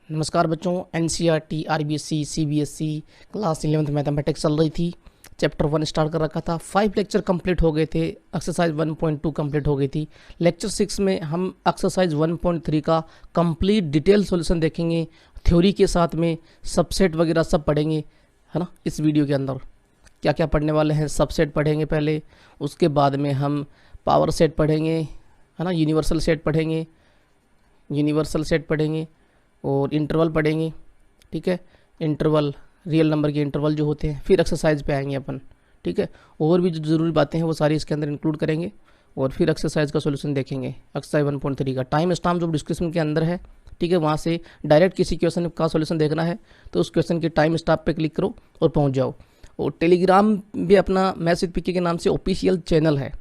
नमस्कार बच्चों। NCERT, RBSE, CBSE class 11th mathematics चल रही थी। चैप्टर 1 स्टार्ट कर रखा था। 5 लेक्चर कंप्लीट हो गए थे। एक्सरसाइज 1.2 कंप्लीट हो गई थी। लेक्चर 6 में हम एक्सरसाइज 1.3 का कंप्लीट डिटेल सॉल्यूशन देखेंगे, थ्योरी के साथ में सबसेट वगैरह सब पढ़ेंगे, है ना। इस वीडियो के अंदर क्या क्या पढ़ने वाले हैं, सबसेट पढ़ेंगे पहले, उसके बाद में हम पावर सेट पढ़ेंगे, है ना, यूनिवर्सल सेट पढ़ेंगे और इंटरवल पढ़ेंगे। ठीक है, इंटरवल, रियल नंबर के इंटरवल जो होते हैं। फिर एक्सरसाइज पे आएंगे अपन। ठीक है, और भी जो ज़रूरी बातें हैं वो सारी इसके अंदर इंक्लूड करेंगे और फिर एक्सरसाइज का सॉल्यूशन देखेंगे। एक्सरसाइज 1.3 का टाइम स्टाम्प जो डिस्क्रिप्शन के अंदर है, ठीक है, वहाँ से डायरेक्ट किसी क्वेश्चन का सॉल्यूशन देखना है तो उस क्वेश्चन के टाइम स्टाम्प पे क्लिक करो और पहुँच जाओ। और टेलीग्राम भी अपना मैथ्स विद पीके के नाम से ऑफिशियल चैनल है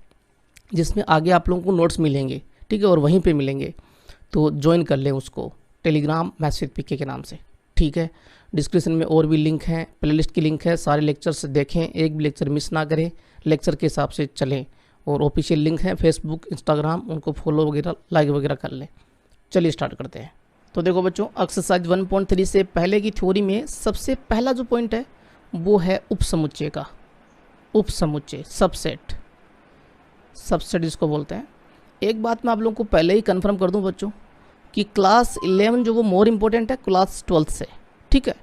जिसमें आगे आप लोगों को नोट्स मिलेंगे, ठीक है, और वहीं पे मिलेंगे, तो ज्वाइन कर लें उसको, टेलीग्राम मैथ्स विद पीके के नाम से। ठीक है, डिस्क्रिप्शन में और भी लिंक हैं, प्लेलिस्ट की लिंक है, सारे लेक्चर्स देखें, एक भी लेक्चर मिस ना करें, लेक्चर के हिसाब से चलें। और ऑफिशियल लिंक है फेसबुक, इंस्टाग्राम, उनको फॉलो वगैरह, लाइक वगैरह कर लें। चलिए स्टार्ट करते हैं। तो देखो बच्चों, एक्सरसाइज 1.3 से पहले की थ्योरी में सबसे पहला जो पॉइंट है वो है उपसमुच्चय का। उपसमुच्चय, सबसेट जिसको बोलते हैं। एक बात मैं आप लोगों को पहले ही कंफर्म कर दूं बच्चों कि क्लास 11 जो वो मोर इम्पोर्टेंट है क्लास 12 से। ठीक है,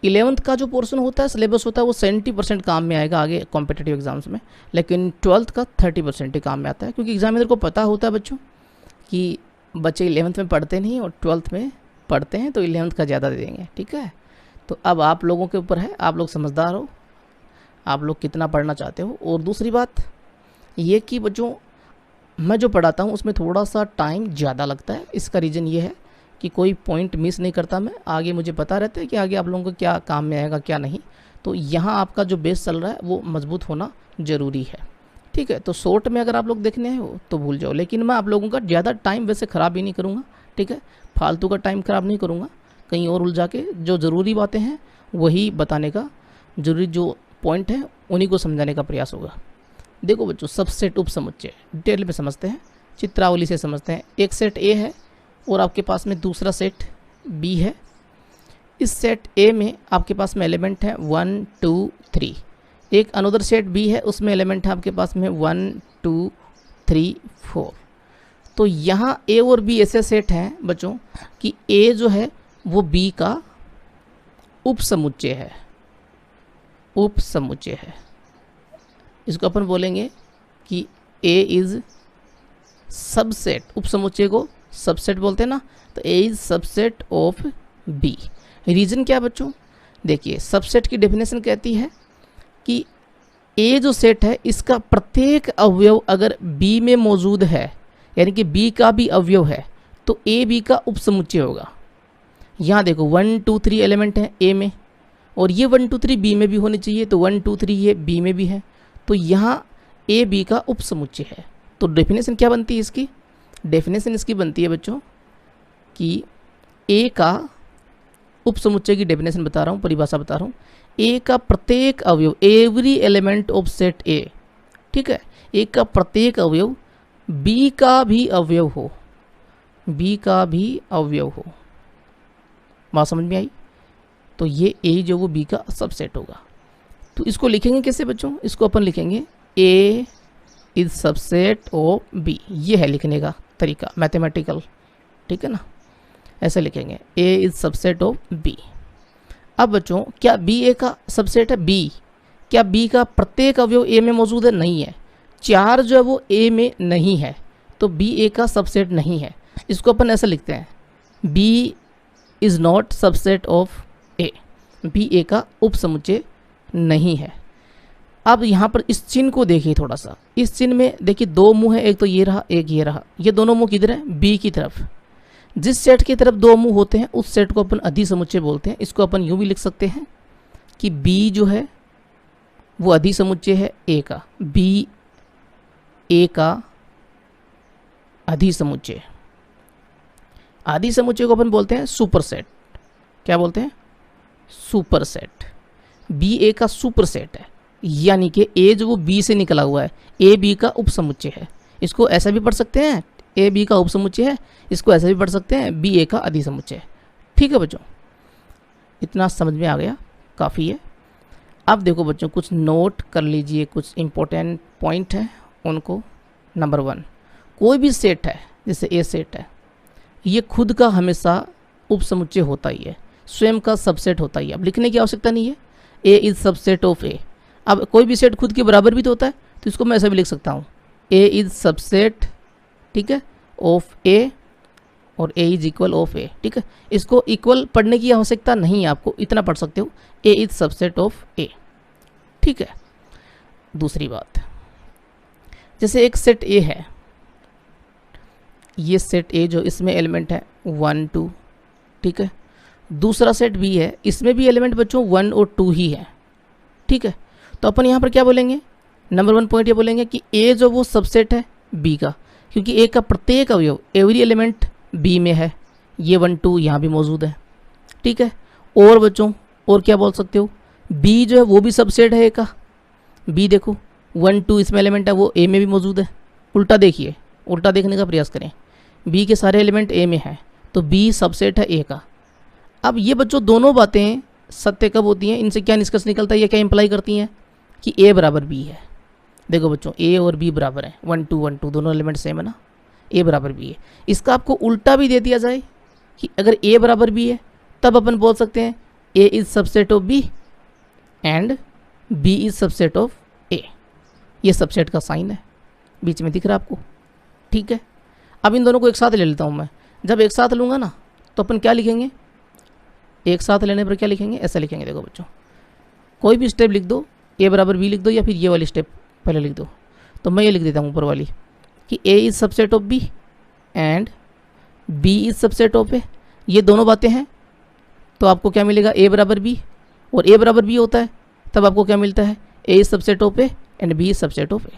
11th का जो पोर्शन होता है, सिलेबस होता है, वो 70% काम में आएगा आगे कॉम्पिटिटिव एग्जाम्स में, लेकिन 12th का 30% ही काम में आता है, क्योंकि एग्जामिनर को पता होता है बच्चों कि बच्चे 11th में पढ़ते नहीं और 12th में पढ़ते हैं, तो 11th का ज़्यादा दे देंगे। ठीक है, तो अब आप लोगों के ऊपर है, आप लोग समझदार हो, आप लोग कितना पढ़ना चाहते हो। और दूसरी बात ये कि बच्चों मैं जो पढ़ाता हूँ उसमें थोड़ा सा टाइम ज़्यादा लगता है। इसका रीज़न ये है कि कोई पॉइंट मिस नहीं करता मैं, आगे मुझे पता रहता है कि आगे आप लोगों को क्या काम में आएगा क्या नहीं। तो यहाँ आपका जो बेस चल रहा है वो मजबूत होना ज़रूरी है। ठीक है, तो शॉर्ट में अगर आप लोग देखने हो तो भूल जाओ, लेकिन मैं आप लोगों का ज़्यादा टाइम वैसे ख़राब ही नहीं करूँगा। ठीक है, फालतू का टाइम ख़राब नहीं करूँगा, कहीं और उलझा के जो ज़रूरी बातें हैं वही बताने का, ज़रूरी जो पॉइंट है उन्हीं को समझाने का प्रयास होगा। देखो बच्चों, सबसेट उपसमुच्चय डिटेल में समझते हैं, चित्रावली से समझते हैं। एक सेट ए है और आपके पास में दूसरा सेट बी है। इस सेट ए में आपके पास में एलिमेंट है 1 2 3। एक अनदर सेट बी है, उसमें एलिमेंट है आपके पास में 1 2 3 4। तो यहाँ ए और बी ऐसे सेट हैं बच्चों कि ए जो है वो बी का उपसमुच्चय है। उपसमुच्चय है, इसको अपन बोलेंगे कि A इज़ सबसेट। उपसमुच्चय को सबसेट बोलते हैं ना, तो A is subset of B। Reason क्या बच्चों, देखिए सबसेट की डेफिनेशन कहती है कि A जो सेट है इसका प्रत्येक अवयव अगर B में मौजूद है, यानी कि B का भी अवयव है, तो A B का उपसमुच्चय होगा। यहाँ देखो 1 2 3 एलिमेंट हैं A में, और ये 1 2 3 B में भी होने चाहिए, तो 1 2 3 ये B में भी है, तो यहाँ ए बी का उपसमुच्चय है। तो डेफिनेशन क्या बनती है इसकी, डेफिनेशन इसकी बनती है बच्चों कि ए का उपसमुच्चय की डेफिनेशन बता रहा हूँ, परिभाषा बता रहा हूँ। ए का प्रत्येक अवयव, एवरी एलिमेंट ऑफ सेट ए, ठीक है, ए का प्रत्येक अवयव बी का भी अवयव हो, बी का भी अवयव हो। बात समझ में आई? तो ये ए जो वो बी का सबसेट होगा। तो इसको लिखेंगे कैसे बच्चों, इसको अपन लिखेंगे A is subset of B। ये है लिखने का तरीका मैथमेटिकल, ठीक है ना, ऐसे लिखेंगे A is subset of B। अब बच्चों क्या B A का सबसेट है? B, क्या B का प्रत्येक अवयव A में मौजूद है? नहीं है। 4 जो है वो A में नहीं है, तो B A का सबसेट नहीं है। इसको अपन ऐसा लिखते हैं B is not subset of A। B A का उपसमुच्चय नहीं है। अब यहाँ पर इस चिन्ह को देखिए थोड़ा सा, इस चिन्ह में देखिए 2 मुंह है, एक तो ये रहा एक ये रहा, ये दोनों मुंह किधर है? बी की तरफ। जिस सेट की तरफ 2 मुंह होते हैं उस सेट को अपन अधिसमुच्चय बोलते हैं। इसको अपन यूँ भी लिख सकते हैं कि बी जो है वो अधिसमुच्चय है ए का, बी ए का अधिसमुच्चय। अधिसमुच्चय को अपन बोलते हैं सुपर सेट। क्या बोलते हैं? Super set. बी ए का सुपर सेट है, यानी कि ए जो वो बी से निकला हुआ है, ए बी का उपसमुच्चय है। इसको ऐसा भी पढ़ सकते हैं, ए बी का उपसमुच्चय है, इसको ऐसा भी पढ़ सकते हैं, बी ए का अधिसमुच्चय। ठीक है बच्चों, इतना समझ में आ गया, काफ़ी है। अब देखो बच्चों, कुछ नोट कर लीजिए, कुछ इम्पोर्टेंट पॉइंट हैं उनको। नंबर 1, कोई भी सेट है, जैसे ए सेट है, ये खुद का हमेशा उपसमुच्चय होता ही है, स्वयं का सबसेट होता ही है। अब लिखने की आवश्यकता नहीं है, ए इज सबसेट ऑफ ए। अब कोई भी सेट खुद के बराबर भी तो होता है, तो इसको मैं ऐसा भी लिख सकता हूँ, ए इज सबसेट, ठीक है, ऑफ ए, और ए इज इक्वल ऑफ ए। ठीक है, इसको इक्वल पढ़ने की आवश्यकता नहीं है, आपको इतना पढ़ सकते हो, ए इज सबसेट ऑफ ए। ठीक है, दूसरी बात, जैसे एक सेट ए है, ये सेट ए जो इसमें एलिमेंट है 1 2, ठीक है, दूसरा सेट बी है, इसमें भी एलिमेंट बच्चों 1 और 2 ही है। ठीक है, तो अपन यहाँ पर क्या बोलेंगे, नंबर 1 पॉइंट ये बोलेंगे कि ए जो वो सबसेट है बी का, क्योंकि ए का प्रत्येक अवयव, एवरी एलिमेंट बी में है, ये 1 2 यहाँ भी मौजूद है। ठीक है, और बच्चों और क्या बोल सकते हो, बी जो है वो भी सबसेट है ए का, बी देखो 1 2 इसमें एलिमेंट है, वो ए में भी मौजूद है। उल्टा देखिए, उल्टा देखने का प्रयास करें, बी के सारे एलिमेंट ए में है, तो बी सबसेट है ए का। अब ये बच्चों दोनों बातें सत्य कब होती हैं, इनसे क्या निष्कर्ष निकलता है, ये क्या इंप्लाई करती हैं कि ए बराबर बी है। देखो बच्चों, ए और बी बराबर है, 1 2 दोनों एलिमेंट सेम है ना, ए बराबर बी है। इसका आपको उल्टा भी दे दिया जाए कि अगर ए बराबर बी है, तब अपन बोल सकते हैं A is subset of B and B is subset of A. ये सबसेट का साइन है, बीच में दिख रहा है आपको। ठीक है, अब इन दोनों को एक साथ ले लेता हूँ मैं। जब एक साथ लूँगा ना, तो अपन क्या लिखेंगे, एक साथ लेने पर क्या लिखेंगे, ऐसा लिखेंगे। देखो बच्चों, कोई भी स्टेप लिख दो, ए बराबर बी लिख दो, या फिर ये वाली स्टेप पहले लिख दो। तो मैं ये लिख देता हूँ ऊपर वाली कि A is subset of B and B is subset of A. ये दोनों बातें हैं, तो आपको क्या मिलेगा, ए बराबर बी, और ए बराबर बी होता है तब आपको क्या मिलता है, A is subset of A and B is subset of A.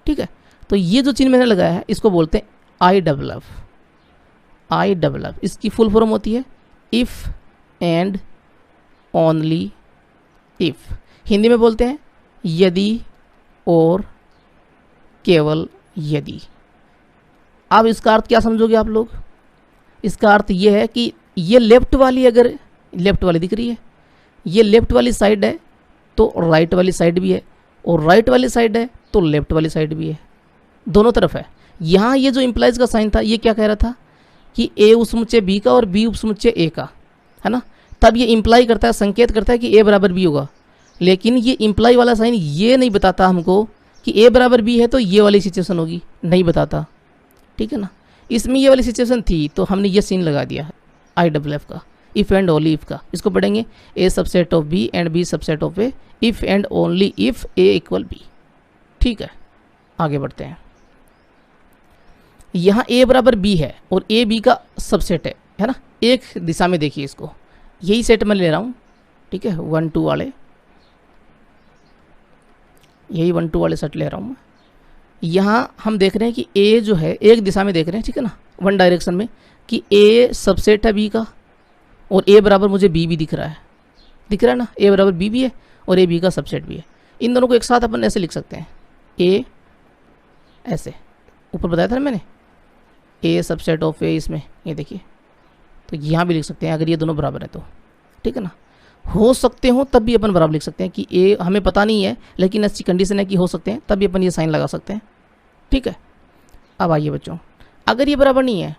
ठीक है, तो ये जो चिन्ह मैंने लगाया है, इसको बोलते हैं आई डबल एफ। आई डबल एफ, इसकी फुल फॉर्म होती है if and only if. Hindi में बोलते हैं यदि और केवल यदि। अब इसका अर्थ क्या समझोगे आप लोग, इसका अर्थ ये है कि ये लेफ्ट वाली, अगर लेफ्ट वाली दिख रही है, ये लेफ्ट वाली साइड है तो राइट वाली साइड भी है, और राइट वाली साइड है तो लेफ्ट वाली साइड भी है, दोनों तरफ है। यहाँ ये जो इम्प्लाइज का साइन था, ये क्या कह रहा था कि ए उपसमुच्चय बी का और बी उपसमुच्चय ए का, है ना। तब ये इम्प्लाई करता है, संकेत करता है कि ए बराबर बी होगा। लेकिन ये इम्प्लाई वाला साइन ये नहीं बताता हमको कि ए बराबर बी है तो ये वाली सिचुएशन होगी, नहीं बताता। ठीक है ना, इसमें ये वाली सिचुएशन थी तो हमने ये सीन लगा दिया आई डबल एफ का, इफ़ एंड ओनली इफ़ का। इसको पढ़ेंगे A subset of B and B subset of A, if and only if A equal B. ठीक है, आगे बढ़ते हैं। यहाँ ए बराबर बी है और ए बी का सबसेट है ना। एक दिशा में देखिए इसको, यही सेट मैं ले रहा हूँ। ठीक है, 1 2 वाले, यही 1 2 वाले सेट ले रहा हूँ मैं। यहाँ हम देख रहे हैं कि ए जो है एक दिशा में देख रहे हैं, ठीक है ना, वन डायरेक्शन में, कि ए सबसेट है बी का, और ए बराबर मुझे बी भी दिख रहा है, दिख रहा है ना, ए बराबर बी भी है और ए बी का सबसेट भी है। इन दोनों को एक साथ अपन ऐसे लिख सकते हैं, ए ऐसे, ऊपर बताया था ना मैंने, ए सबसेट ऑफ ए, इसमें ये देखिए, तो यहाँ भी लिख सकते हैं अगर ये दोनों बराबर है तो। ठीक है ना, हो सकते हो तब भी अपन बराबर लिख सकते हैं कि ए, हमें पता नहीं है लेकिन अच्छी कंडीशन है कि हो सकते हैं, तब भी अपन ये साइन लगा सकते हैं। ठीक है, अब आइए बच्चों, अगर ये बराबर नहीं है,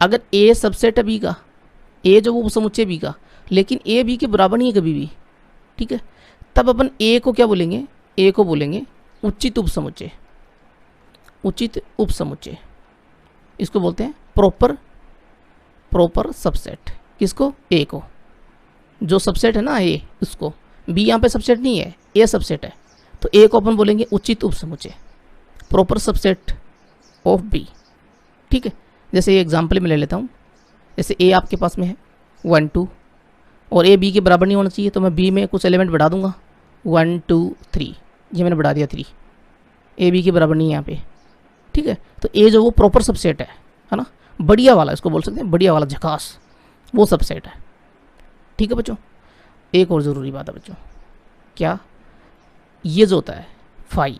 अगर ए सबसेट है बी का, ए जो वो समुच्चय बी का, लेकिन ए बी के बराबर नहीं है कभी भी, ठीक है, तब अपन ए को क्या बोलेंगे, ए को बोलेंगे उचित उपसमुच्चय। उचित उपसमुच्चय इसको बोलते हैं प्रॉपर सबसेट। किसको, ए को, जो सबसेट है ना ए, उसको। बी यहाँ पे सबसेट नहीं है, ए सबसेट है, तो ए को अपन बोलेंगे उचित उपसमुच्चय, प्रॉपर सबसेट ऑफ बी। ठीक है, जैसे ये एग्जाम्पल में ले लेता हूँ, जैसे ए आपके पास में है 1 2 और ए बी के बराबर नहीं होना चाहिए, तो मैं बी में कुछ एलिमेंट बढ़ा दूंगा 1 2 3, ये मैंने बढ़ा दिया 3, ए बी के बराबर नहीं है यहाँ पे। ठीक है, तो ए जो वो प्रॉपर सबसेट है ना, बढ़िया वाला, इसको बोल सकते हैं बढ़िया वाला, झकास, वो सबसेट है। ठीक है बच्चों, एक और ज़रूरी बात है बच्चों, क्या, ये जो होता है फाई,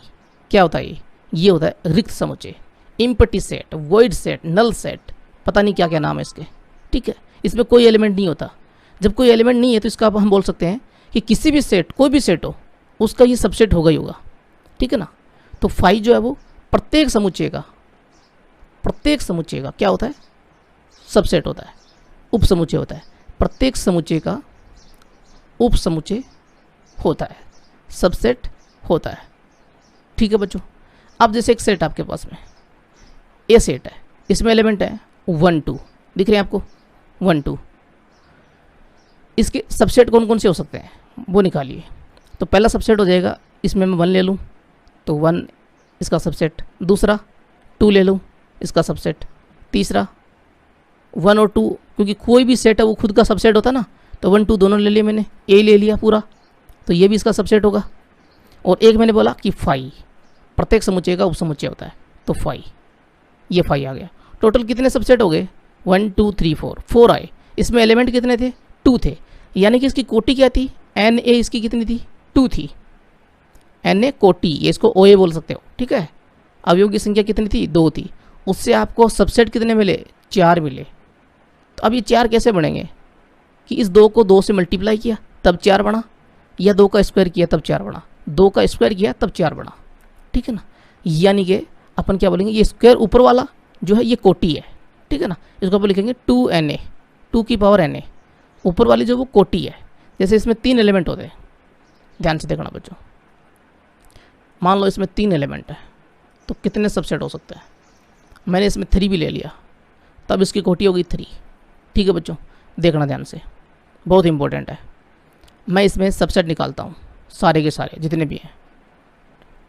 क्या होता है ये होता है रिक्त समुच्चय, empty set, void set, null set, पता नहीं क्या क्या नाम है इसके। ठीक है, इसमें कोई एलिमेंट नहीं होता। जब कोई एलिमेंट नहीं है तो इसका हम बोल सकते हैं कि किसी भी सेट, कोई भी सेट हो, उसका ये सबसेट होगा ही होगा, ठीक है ना। तो फाई जो है वो प्रत्येक समुच्चय का क्या होता है, सबसेट होता है, उप समुच्चय होता है। प्रत्येक समुच्चय का उप समुच्चय होता है, सबसेट होता है, ठीक है बच्चों। अब जैसे एक सेट आपके पास में ए सेट है, इसमें एलिमेंट है 1 2, दिख रहे हैं आपको 1 2। इसके सबसेट कौन कौन से हो सकते हैं वो निकालिए। तो पहला सबसेट हो जाएगा, इसमें मैं 1 ले लूँ तो 1 इसका सबसेट, दूसरा 2 ले लूँ इसका सबसेट, तीसरा 1 और 2, क्योंकि कोई भी सेट है वो खुद का सबसेट होता है ना, तो 1 2 दोनों ले लिए मैंने, ए ले लिया पूरा, तो ये भी इसका सबसेट होगा। और एक मैंने बोला कि फाई प्रत्येक समुच्चय का उपसमुच्चय होता है, तो फाई, ये फाई आ गया। टोटल कितने सबसेट हो गए, 1 2 3 4 आए। इसमें एलिमेंट कितने थे, 2 थे, यानी कि इसकी कोटि क्या थी, एन ए इसकी कितनी थी, 2 थी। एन ए कोटि, ये इसको ओ ए बोल सकते हो, ठीक है। अवयव की संख्या कितनी थी, 2 थी। उससे आपको सबसेट कितने मिले, 4 मिले। तो अब ये 4 कैसे बढ़ेंगे कि इस 2 को 2 से मल्टीप्लाई किया तब 4 बना, या 2 का स्क्वायर किया तब 4 बना, 2 का स्क्वायर किया तब 4 बना, ठीक है ना। यानी कि अपन क्या बोलेंगे, ये स्क्वायर ऊपर वाला जो है ये कोटि है, ठीक है ना। इसको अपन लिखेंगे 2na, 2 की पावर na, ऊपर वाली जो वो कोटि है। जैसे इसमें 3 एलिमेंट होते हैं, ध्यान से देखना बच्चों। मान लो इसमें 3 एलिमेंट है, तो कितने सबसेट हो सकते हैं। मैंने इसमें 3 भी ले लिया, तब इसकी कोटि होगी 3, ठीक है बच्चों। देखना ध्यान से, बहुत इंपॉर्टेंट है। मैं इसमें सबसेट निकालता हूँ, सारे के सारे जितने भी हैं।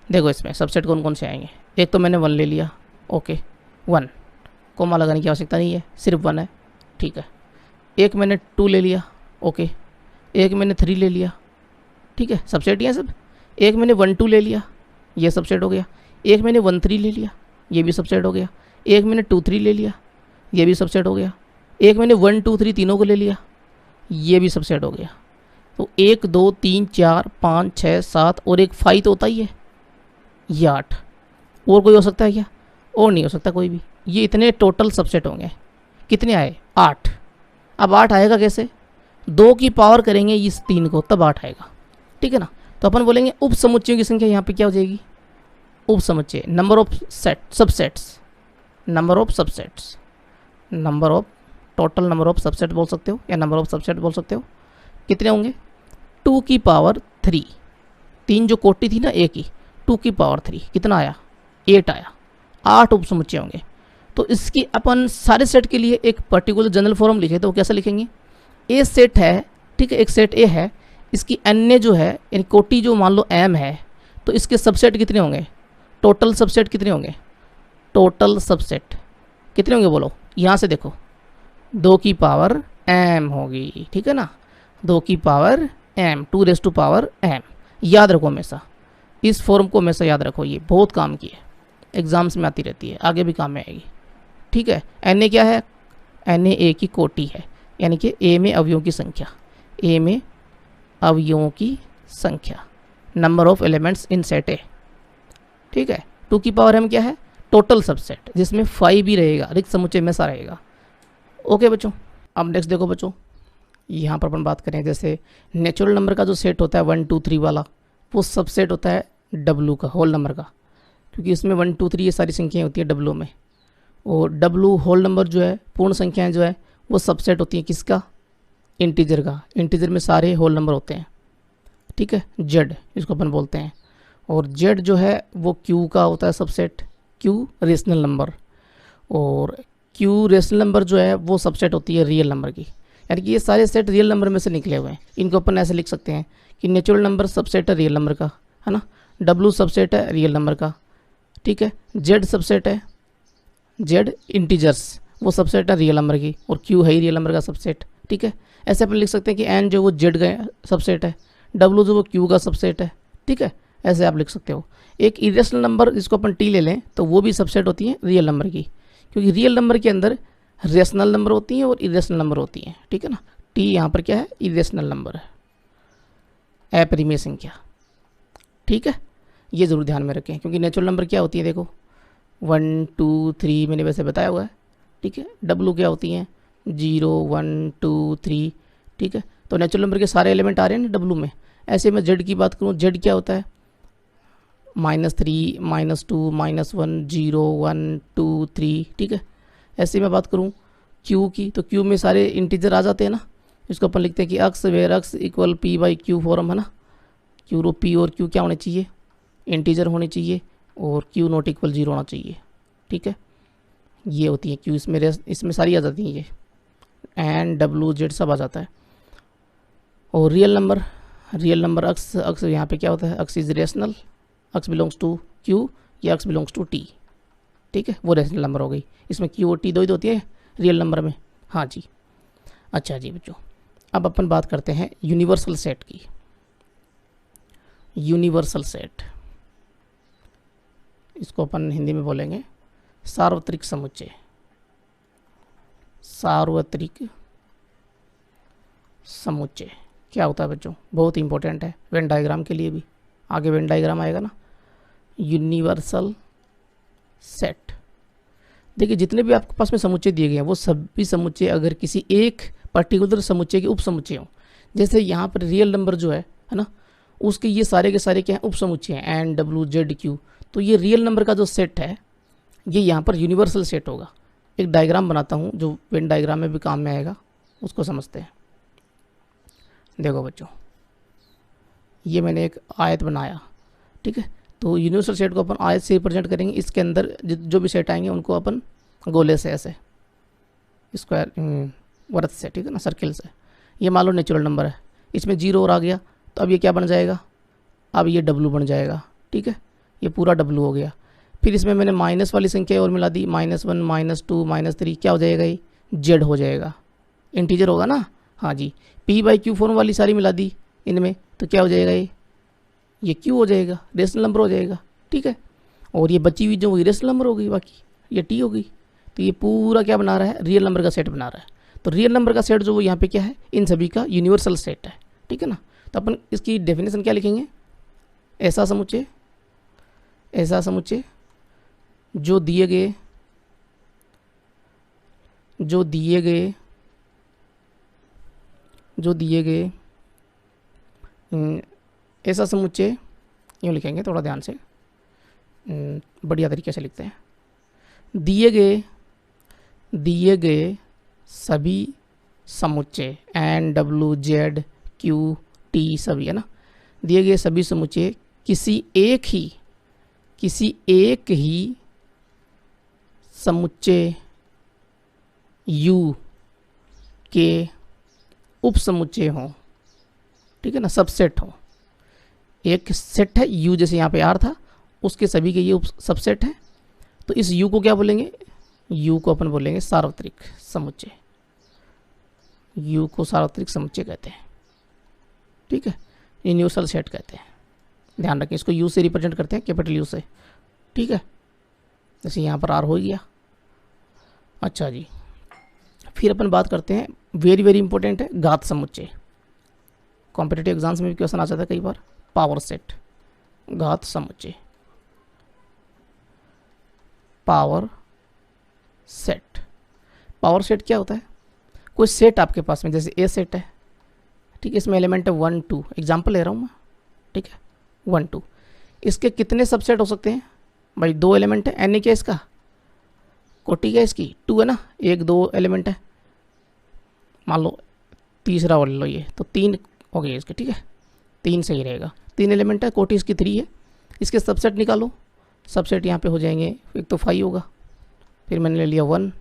देखो इसमें सबसेट कौन कौन से आएंगे। एक तो मैंने 1 ले लिया, ओके 1, कोमा लगाने की आवश्यकता नहीं है, सिर्फ 1 है, ठीक है। एक मैंने 2 ले लिया, ओके। एक मैंने 3 ले लिया, ठीक है, सबसेट ही है सब। एक मैंने 1 2 ले लिया, ये सबसेट हो गया। एक मैंने 1 3 ले लिया, ये भी सबसेट हो गया। एक मैंने 2 3 ले लिया, ये भी सबसेट हो गया। एक मैंने 1 2 3 तीनों को ले लिया, ये भी सबसेट हो गया। तो 1 2 3 4 5 6 7 और एक 5 तो होता ही है, ये 8। और कोई हो सकता है क्या, और नहीं हो सकता कोई भी। ये इतने टोटल सबसेट होंगे। कितने आए, 8। अब 8 आएगा कैसे, 2 की पावर करेंगे इस 3 को तब 8 आएगा, ठीक है ना। तो अपन बोलेंगे उप समुच्चयों की संख्या यहाँ पे क्या हो जाएगी, उप समुच्चय, number of subsets, number of subsets, number of, total number of subset बोल सकते हो या नंबर ऑफ सबसेट बोल सकते हो। कितने होंगे, 2 की पावर 3, 3 जो कोटि थी ना ए की, 2 की पावर 3 कितना आया, 8 आया। 8 उप समुच्चय होंगे। तो इसकी अपन सारे सेट के लिए एक पर्टिकुलर जनरल फॉर्म लिखे, तो कैसे लिखेंगे, ए सेट है, ठीक है, एक सेट ए है, इसकी एन जो है यानी कोटि जो मान लो एम है, तो इसके सबसेट कितने होंगे, टोटल सबसेट कितने होंगे, टोटल सबसेट कितने होंगे बोलो, यहाँ से देखो 2 की पावर एम होगी, ठीक है ना, 2 की power M, 2 raise to power M. याद रखो हमेशा, इस फॉर्म को हमेशा याद रखो, ये बहुत काम की है, एग्जाम्स में आती रहती है, आगे भी काम में आएगी, ठीक है। एन ए क्या है, एन ए की कोटि है, यानी कि ए में अवयवों की संख्या, ए में अवयवों की संख्या, number of elements in set ए, ठीक है। 2 की पावर एम क्या है, टोटल सबसेट, जिसमें 5 भी रहेगा, रिक्त समुच्चय में सा रहेगा, ओके बच्चों। अब नेक्स्ट देखो बच्चों, यहाँ पर अपन बात करें जैसे नेचुरल नंबर का जो सेट होता है 1 2 3 वाला, वो सबसेट होता है डब्लू का, होल नंबर का, क्योंकि इसमें 1 2 3 ये सारी संख्याएं होती है डब्लू में। और डब्लू होल नंबर जो है, पूर्ण संख्याएं जो है, वो सबसेट होती हैं किसका, इंटीजर का। इंटीजर में सारे होल नंबर होते हैं, ठीक है, जेड इसको अपन बोलते हैं। और जेड जो है वो क्यू का होता है सबसेट, क्यू रेशनल नंबर। और क्यू रेशनल नंबर जो है वो सबसेट होती है रियल नंबर की, यानी कि ये सारे सेट रियल नंबर में से निकले हुए हैं। इनको अपन ऐसे लिख सकते हैं कि नेचुरल नंबर सबसेट है रियल नंबर का, है ना, डब्लू सबसेट है रियल नंबर का, ठीक है, जेड सबसेट है, जेड इंटीजर्स वो सबसेट है रियल नंबर की, और क्यू है ही रियल नंबर का सबसेट, ठीक है। ऐसे अपन लिख सकते हैं कि एन जो वो जेड का सबसेट है, डब्लू जो वो क्यू का सबसेट है, ठीक है, ऐसे आप लिख सकते हो। एक इरेशनल नंबर जिसको अपन टी ले लें तो वो भी सबसेट होती है रियल नंबर की, क्योंकि रियल नंबर के अंदर रेशनल नंबर होती हैं और इरेशनल नंबर होती हैं, ठीक है ना। टी यहाँ पर क्या है, इरेशनल नंबर है, अपरिमेय संख्या, ठीक है, ये ज़रूर ध्यान में रखें, क्योंकि नेचुरल नंबर क्या होती है, देखो 1 2 3 मैंने वैसे बताया हुआ है, ठीक है। डब्लू क्या होती हैं, 0 1 2 3, ठीक है। तो नेचुरल नंबर के सारे एलिमेंट आ रहे हैं ना डब्लू में। ऐसे में जेड की बात करूँ, जेड क्या होता है, -3 -2 -1 0 1 2 3, ठीक है। ऐसे में बात करूँ क्यू की, तो क्यू में सारे इंटीजर आ जाते हैं ना। इसको अपन लिखते हैं कि x where x equal p by q form है ना। क्यू रो पी और क्यू क्या होने चाहिए, इंटीजर होने चाहिए, और क्यू नॉट इक्वल 0 होना चाहिए, ठीक है। ये होती है क्यू, इसमें सारी आ जाती हैं ये, एन डब्लू जेड सब आ जाता है। और रियल नंबर अक्स, यहाँ पे क्या होता है, x is rational, x belongs to Q या अक्स बिलोंग्स टू टी, ठीक है, वो रेशनल नंबर हो गई। इसमें क्यू और टी दो ही होती है रियल नंबर में, हाँ जी। अच्छा जी बच्चों, अब अपन बात करते हैं यूनिवर्सल सेट की। यूनिवर्सल सेट, इसको अपन हिंदी में बोलेंगे सार्वत्रिक समुच्चय। सार्वत्रिक समुच्चय क्या होता है बच्चों, बहुत इंपॉर्टेंट है वेन डायग्राम के लिए भी, आगे वेन डायग्राम आएगा ना। यूनिवर्सल सेट, देखिए जितने भी आपके पास में समुच्चय दिए गए हैं वो सभी समुच्चय अगर किसी एक पर्टिकुलर समुच्चय के उप समुच्चय हों, जैसे यहाँ पर रियल नंबर जो है ना, उसके ये सारे के सारे क्या हैं, उप समुच्चय हैं, एन डब्लू जेड क्यू। तो ये रियल नंबर का जो सेट है ये यहाँ पर यूनिवर्सल सेट होगा। एक डायग्राम बनाता हूँ जो वेन डायग्राम में भी काम में आएगा, उसको समझते हैं। देखो बच्चों, ये मैंने एक आयत बनाया, ठीक है। तो यूनिवर्सल सेट को अपन आयत से रिप्रेजेंट करेंगे। इसके अंदर जो भी सेट आएंगे उनको अपन गोले से, ऐसे स्क्वायर वृत्त से, ठीक है ना, सर्किल से। ये मान लो नेचुरल नंबर है, इसमें 0 और आ गया तो अब ये क्या बन जाएगा, अब ये डब्लू बन जाएगा, ठीक है। ये पूरा डब्लू हो गया। फिर इसमें मैंने माइनस वाली संख्या और मिला दी, -1 -2 -3, क्या हो जाएगा, ये जेड हो जाएगा, इंटीजर होगा ना, हाँ जी। पी बाई क्यू फॉर्म वाली सारी मिला दी इनमें, तो क्या हो जाएगा, ये क्यू हो जाएगा, रेशनल नंबर हो जाएगा, ठीक है। और ये बची हुई जो रेशनल नंबर हो गई, बाकी ये टी हो गई। तो ये पूरा क्या बना रहा है, रियल नंबर का सेट बना रहा है। तो रियल नंबर का सेट जो वो यहाँ पे क्या है, इन सभी का यूनिवर्सल सेट है, ठीक है ना। तो अपन इसकी डेफिनेशन क्या लिखेंगे, ऐसा समुच्चय जो दिए गए ऐसा समुच्चय, यूँ लिखेंगे, थोड़ा ध्यान से, बढ़िया तरीके से लिखते हैं। दिए गए सभी समुच्चय N W Z Q T सभी, है ना, दिए गए सभी समुच्चय किसी एक ही समुच्चय U के उप समुच्चय हों, ठीक है ना, सबसेट हो। एक सेट है U, जैसे यहाँ पे R था, उसके सभी के ये उप सबसेट है। तो इस U को क्या बोलेंगे, U को अपन बोलेंगे सार्वत्रिक समुच्चय। U को सार्वत्रिक समुच्चय कहते हैं, ठीक है, यूनिवर्सल सेट कहते हैं। ध्यान रखें, इसको U से रिप्रेजेंट करते हैं, कैपिटल U से, ठीक है। जैसे यहाँ पर R हो गया। अच्छा जी, फिर अपन बात करते हैं, वेरी वेरी इंपॉर्टेंट है, घात समुच्चय। कॉम्पिटिटिव एग्जाम्स में भी क्वेश्चन आ जाता है कई बार, पावर सेट, घात समुच्चय, पावर सेट क्या होता है, कोई सेट आपके पास में, जैसे ए सेट है, ठीक है, इसमें एलिमेंट है 1 2, एग्जाम्पल ले रहा हूँ मैं, ठीक है, 1 2। इसके कितने सबसेट हो सकते हैं भाई, 2 एलिमेंट है, एन क्या इसका, कोटि क्या इसकी, 2 है ना, 1 2 एलिमेंट है, मान लो तीसरा और ले लो ये, तो 3 हो गए इसके, ठीक है, 3 सही रहेगा। 3 एलिमेंट है, कोटि इसकी 3 है। इसके सबसेट निकालो, सबसेट यहाँ पे हो जाएंगे, एक तो 5 होगा, फिर मैंने ले लिया 1,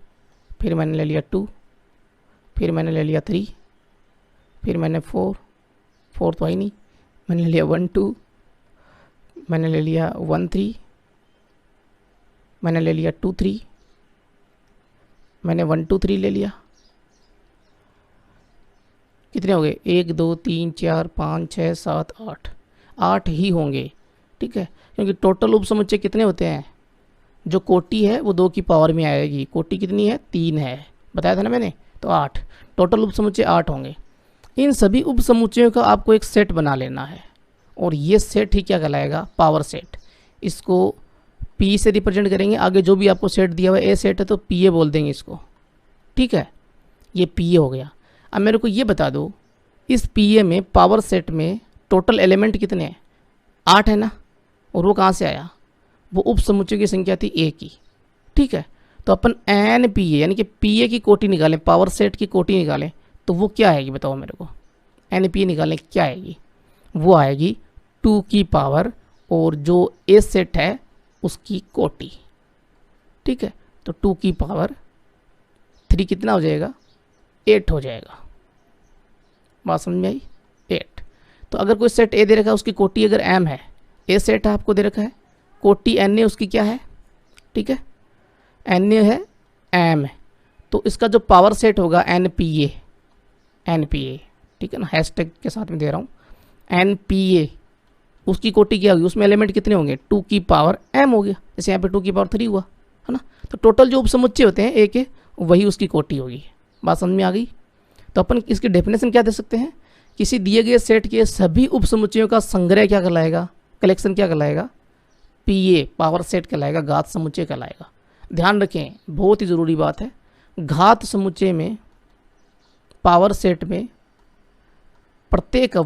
फिर मैंने ले लिया 2, फिर मैंने ले लिया 3, फिर मैंने 4 तो आई नहीं, मैंने ले लिया 1 2, मैंने ले लिया 1 3, मैंने ले लिया 2 3, मैंने 1 2 3 ले लिया। कितने हो गए, 1 2 3 4 5 6 7 8 ही होंगे, ठीक है, क्योंकि टोटल उप समुच्चय कितने होते हैं, जो कोटि है वो 2 की पावर में आएगी, कोटि कितनी है, 3 है, बताया था ना मैंने, तो 8 टोटल उप समुच्चय 8 होंगे। इन सभी उप समुच्चयों का आपको एक सेट बना लेना है, और ये सेट ही क्या कहलाएगा, पावर सेट। इसको P से रिप्रेजेंट करेंगे, आगे जो भी आपको सेट दिया हुआ है, ए सेट है तो PA बोल देंगे इसको, ठीक है। ये पी ए हो गया। अब मेरे को ये बता दो इस पी ए में पावर सेट में टोटल एलिमेंट कितने हैं? 8 है ना। और वो कहाँ से आया? वो उप समुच्चय की संख्या थी ए की, ठीक है। तो अपन एन पी ए यानी कि पी ए की कोटि निकालें, पावर सेट की कोटि निकालें, तो वो क्या आएगी बताओ मेरे को? एन पी ए निकालें क्या आएगी? वो आएगी 2 की पावर और जो ए सेट है उसकी कोटि, ठीक है। तो 2 की पावर 3 कितना हो जाएगा? 8 हो जाएगा। बात समझ में आई? 8। तो अगर कोई सेट ए दे रखा है, उसकी कोटि अगर एम है, ए सेट है आपको दे रखा है, कोटि एन ए उसकी क्या है, ठीक है, एन ए है, एम है, तो इसका जो पावर सेट होगा एन पी ए, ठीक है ना, हैशटैग के साथ में दे रहा हूँ, एन पी ए, उसकी कोटि क्या होगी? उसमें एलिमेंट कितने होंगे? 2 की पावर एम हो गया, जैसे यहाँ पे 2 की पावर 3 हुआ है ना। तो टोटल जो उपसमुच्चय होते हैं ए के, वही उसकी कोटि होगी। बात समझ में आ गई? तो अपन इसकी डेफिनेशन क्या दे सकते हैं? किसी दिए गए सेट के सभी उपसमुच्चयों का संग्रह क्या कहलाएगा? कलेक्शन क्या कहलाएगा? पी ए पावर सेट कहलाएगा, घात समुच्चय कहलाएगा। ध्यान रखें, बहुत ही ज़रूरी बात है, घात समुच्चय में, पावर सेट में प्रत्येक